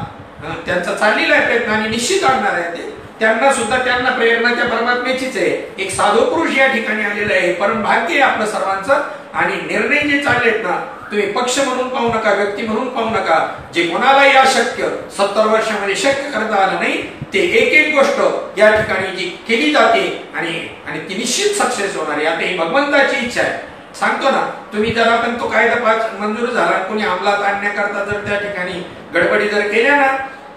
त्यांचा चाललेला आहे प्रयत्न आणि निश्चित आणणार आहे ते. त्यांना सुद्धा त्यांना प्रेरणा त्या परमात्म्याचीच आहे. एक साधू पुरुष या ठिकाणी आलेला आहे. परम भाग्य आहे आपलं सर्वांचं. आणि निर्णय जे चाललेत ना तुम्ही पक्ष म्हणून पाहू नका, व्यक्ती म्हणून पाहू नका. जे कोणालाही अशक्य 70 वर्षामध्ये शक्य करता आलं नाही ते एक एक गोष्ट या ठिकाणी जी केली जाते आणि ती निश्चित सक्सेस होणार आहे. आता ही भगवंताची इच्छा आहे. सांगतो ना तुम्ही जर आपण तो कायदा मंजूर झाला कोणी अंमलात आणण्याकरता जर त्या ठिकाणी गडबडी जर केल्या ना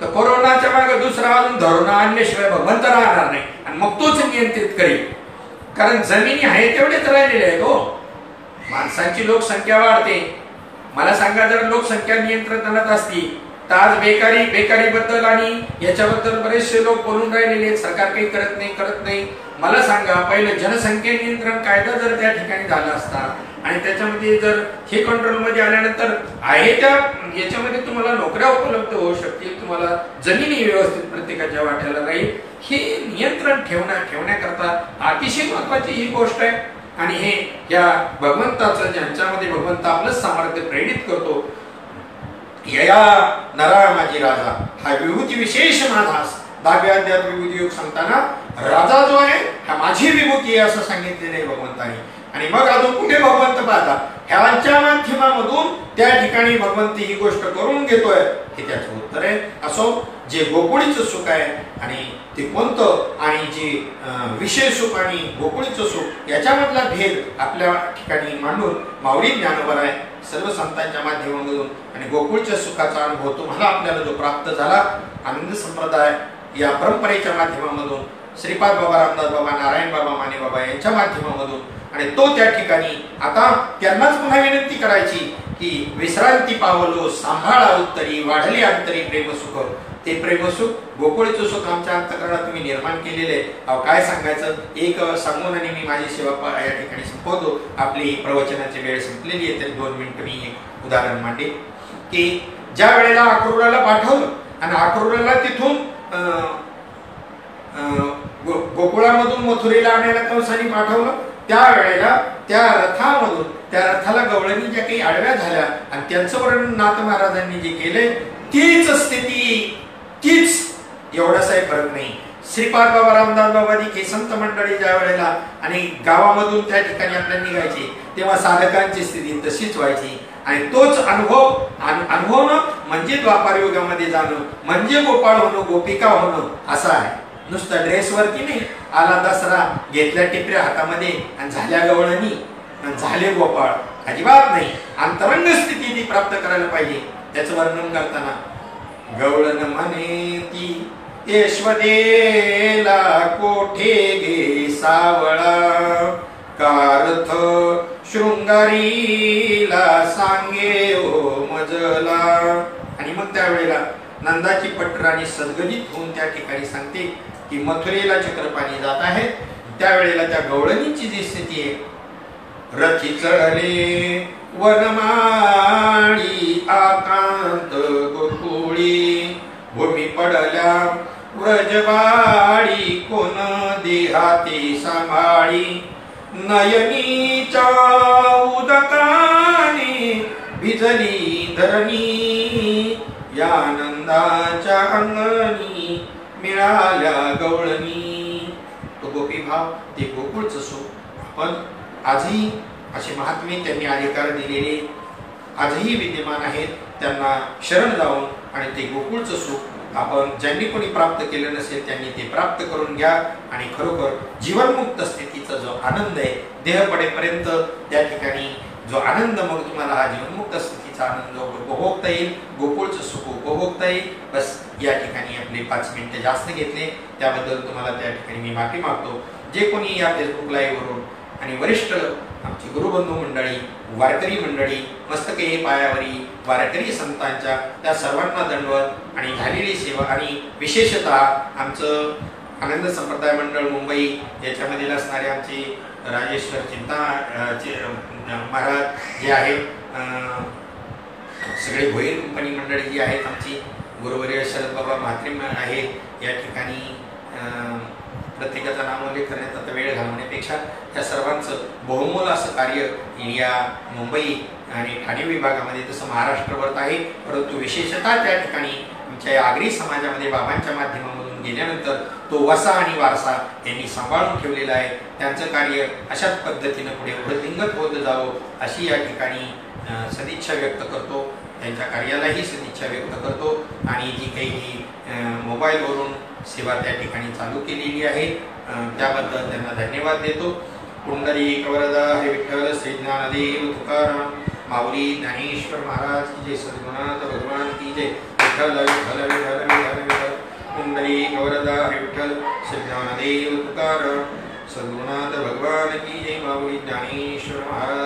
तर कोरोनाच्या मागे दुसरा अजून धरून आणल्याशिवाय भगवंत राहणार नाही आणि मग तोच नियंत्रित करेल. कारण जमिनी आहे तेवढेच राहिलेले आहेत. हो, माणसांची लोकसंख्या वाढते. मला सांगा जर लोकसंख्या नियंत्रणात असती तर आज बेकारी बद्दल आणि याच्याबद्दल बरेचसे लोक बोलून राहिलेले आहेत. सरकार काही करत नाही. मला सांगा पहिलं जनसंख्या नियंत्रण कायदा जर त्या ठिकाणी झाला असता आणि त्याच्यामध्ये जर हे कंट्रोल मध्ये आल्यानंतर आहे त्या याच्यामध्ये तुम्हाला नोकऱ्या उपलब्ध होऊ शकतील. तुम्हाला जमिनी व्यवस्थित प्रत्येकाच्या वाट्याला राहील. हे नियंत्रण ठेवण्याकरता अतिशय महत्वाची ही गोष्ट आहे. आणि हे या भगवंताचं ज्यांच्यामध्ये भगवंत आपलं सामर्थ्य प्रेरित करतो. या नरा माझी राजा हा विभूती विशेष माझा 10व्या अध्यायात विभूती योग सांगताना राजा जो आहे हा माझी विभूती आहे असं सांगितलेलं आहे भगवंताने. आणि मग अजून कुठे भगवंत पाहता ह्यांच्या माध्यमामधून त्या ठिकाणी भगवंत ही गोष्ट करून घेतोय हे त्याचं उत्तर आहे. असो जे गोकुळीचं सुख आहे आणि ते कोणतं आणि जे विषय सुख आणि गोकुळीचं सुख याच्यामधला भेद आपल्या ठिकाणी मांडून माऊली ज्ञानोबा आहे सर्व संतांच्या माध्यमामधून आणि गोकुळच्या सुखाचा अनुभव तुम्हाला आपल्याला जो प्राप्त झाला आनंद संप्रदाय या परंपरेच्या माध्यमामधून श्रीपाद बाबा, रामदास बाबा, नारायण बाबा, माने बाबा यांच्या माध्यमामधून आणि तो त्या ठिकाणी आता त्यांनाच पुन्हा विनंती करायची की विश्रांती पावलो सांभाळा उत्तरी वाढले अंतरी प्रेमसुख. ते प्रेमसुख गोकुळीचं सुख आमच्या अंतःकरणात तुम्ही निर्माण केलेले. काय सांगायचं एक सांगून आणि मी माझी सेवा या ठिकाणी संपवतो. आपली प्रवचनाची वेळ संपलेली आहे तरी 2 मिनिटं मी एक उदाहरण मांडे की ज्या वेळेला अक्रूराला पाठवलं आणि अक्रूराला तिथून गोकुळामधून मथुरेला आणायला कंसाने पाठवलं त्यावेळेला त्या रथामधून त्या रथाला गवळणी ज्या काही आडव्या झाल्या आणि त्यांचं वर्णन नाथ महाराजांनी जे केले तीच स्थिती तीच एवढासाही फरक नाही. श्रीपाद बाबा, रामदास बाबा ही संत मंडळी ज्या वेळेला आणि गावामधून त्या ठिकाणी आपल्याला निघायची तेव्हा साधकांची स्थिती तशीच व्हायची. आणि तोच अनुभवणं म्हणजे द्वापार युगामध्ये जाणं म्हणजे गोपाळ होणं, गोपिका होणं असं आहे. नुसतं ड्रेसवरती नाही. आला दसरा घेतल्या टिपऱ्या हातामध्ये आणि झाल्या गवळणी झाले गोपाळ अजिबात नाही. अंतरंग स्थिती ती प्राप्त करायला पाहिजे. त्याचं वर्णन करताना गवळण म्हणे ती यशवदेला कोठे गे सावळा कार्थ शृंगारीला सांगे ओ मजला. आणि मग त्यावेळेला नंदाची पटराणी सद्गदित होऊन त्या ठिकाणी सांगते की मथुरेला चक्रपाणी जात आहे. त्यावेळेला त्या गवळणीची जी स्थिती आहे, रथी चढले वनमाळी आकांत गोकुळी, भूमी पडल्या व्रजबाळी कोण देहाती सांभाळी, नयनीच्या उदकाने भिजली धरणी, या नंदाच्या अंगणी मिळाल्या गवळणी. तो गोपी भाव, ते गोकुळचं सुख आपण आजही असे महात्मे त्यांनी अधिकार दिलेले आजही विद्यमान आहेत. त्यांना शरण जाऊन आणि ते गोकुळचं सुख आपण ज्यांनी कोणी प्राप्त केलं नसेल त्यांनी ते प्राप्त करून घ्या. आणि खरोखर जीवनमुक्त स्थितीचा जो आनंद आहे, देह पडेपर्यंत त्या ठिकाणी जो आनंद, मग तुम्हाला हा जीवनमुक्त स्थितीचा आनंद उपभोगता येईल, गोकुळचं सुख उपभोगता येईल. बस या ठिकाणी आपले 5 मिनिटं जास्त घेतले त्याबद्दल तुम्हाला त्या ठिकाणी मी माफी मागतो. जे कोणी या फेसबुक लाईव्हवरून आणि वरिष्ठ आमची गुरुबंधू मंडळी, वारकरी मंडळी, मस्तके पायावरी वारकरी संतांच्या त्या सर्वांना दंडवत आणि झालेली सेवा, आणि विशेषतः आमचं आनंद संप्रदाय मंडळ मुंबई याच्यामधील असणारे आमचे राजेश्वर चिंता महाराज जे आहेत, सगळे भोईर कंपनी मंडळी जी आहेत, आमची गुरुवर्य शरद बाबा म्हात्रे आहेत. या ठिकाणी प्रत्येकाचं नामोल्लेख करण्यात आता वेळ घालवण्यापेक्षा या सर्वांचं बहुमोल असं कार्य या मुंबई आणि ठाणे विभागामध्ये तसं महाराष्ट्रभर आहे. परंतु विशेषतः त्या ठिकाणी आमच्या आगरी समाजामध्ये बाबांच्या माध्यमामधून गेल्यानंतर तो वसा आणि वारसा यांनी सांभाळून ठेवलेला आहे. त्यांचं कार्य अशाच पद्धतीनं पुढे वृद्धिंगत होत जावं अशी या ठिकाणी सदिच्छा व्यक्त करतो. त्यांच्या कार्यालाही सदिच्छा व्यक्त करतो. आणि जी काही मोबाईलवरून सेवा त्या ठिकाणी चालू केलेली आहे त्याबद्दल त्यांना धन्यवाद देतो. पुंडलिक वरदा हरी विठ्ठल, श्री ज्ञानदेव तुकाराम, माऊली ज्ञानेश्वर महाराज की जय, सद्गुरुनाथ भगवान की जय. विठ्ठल विठ्ठल विठ्ठल विठ्ठल विठ्ठल. पुंडलिक वरदा हरी विठ्ठल, श्री ज्ञानदेव तुकाराम, सद्गुरुनाथ भगवान की जय, माऊली ज्ञानेश्वर महाराज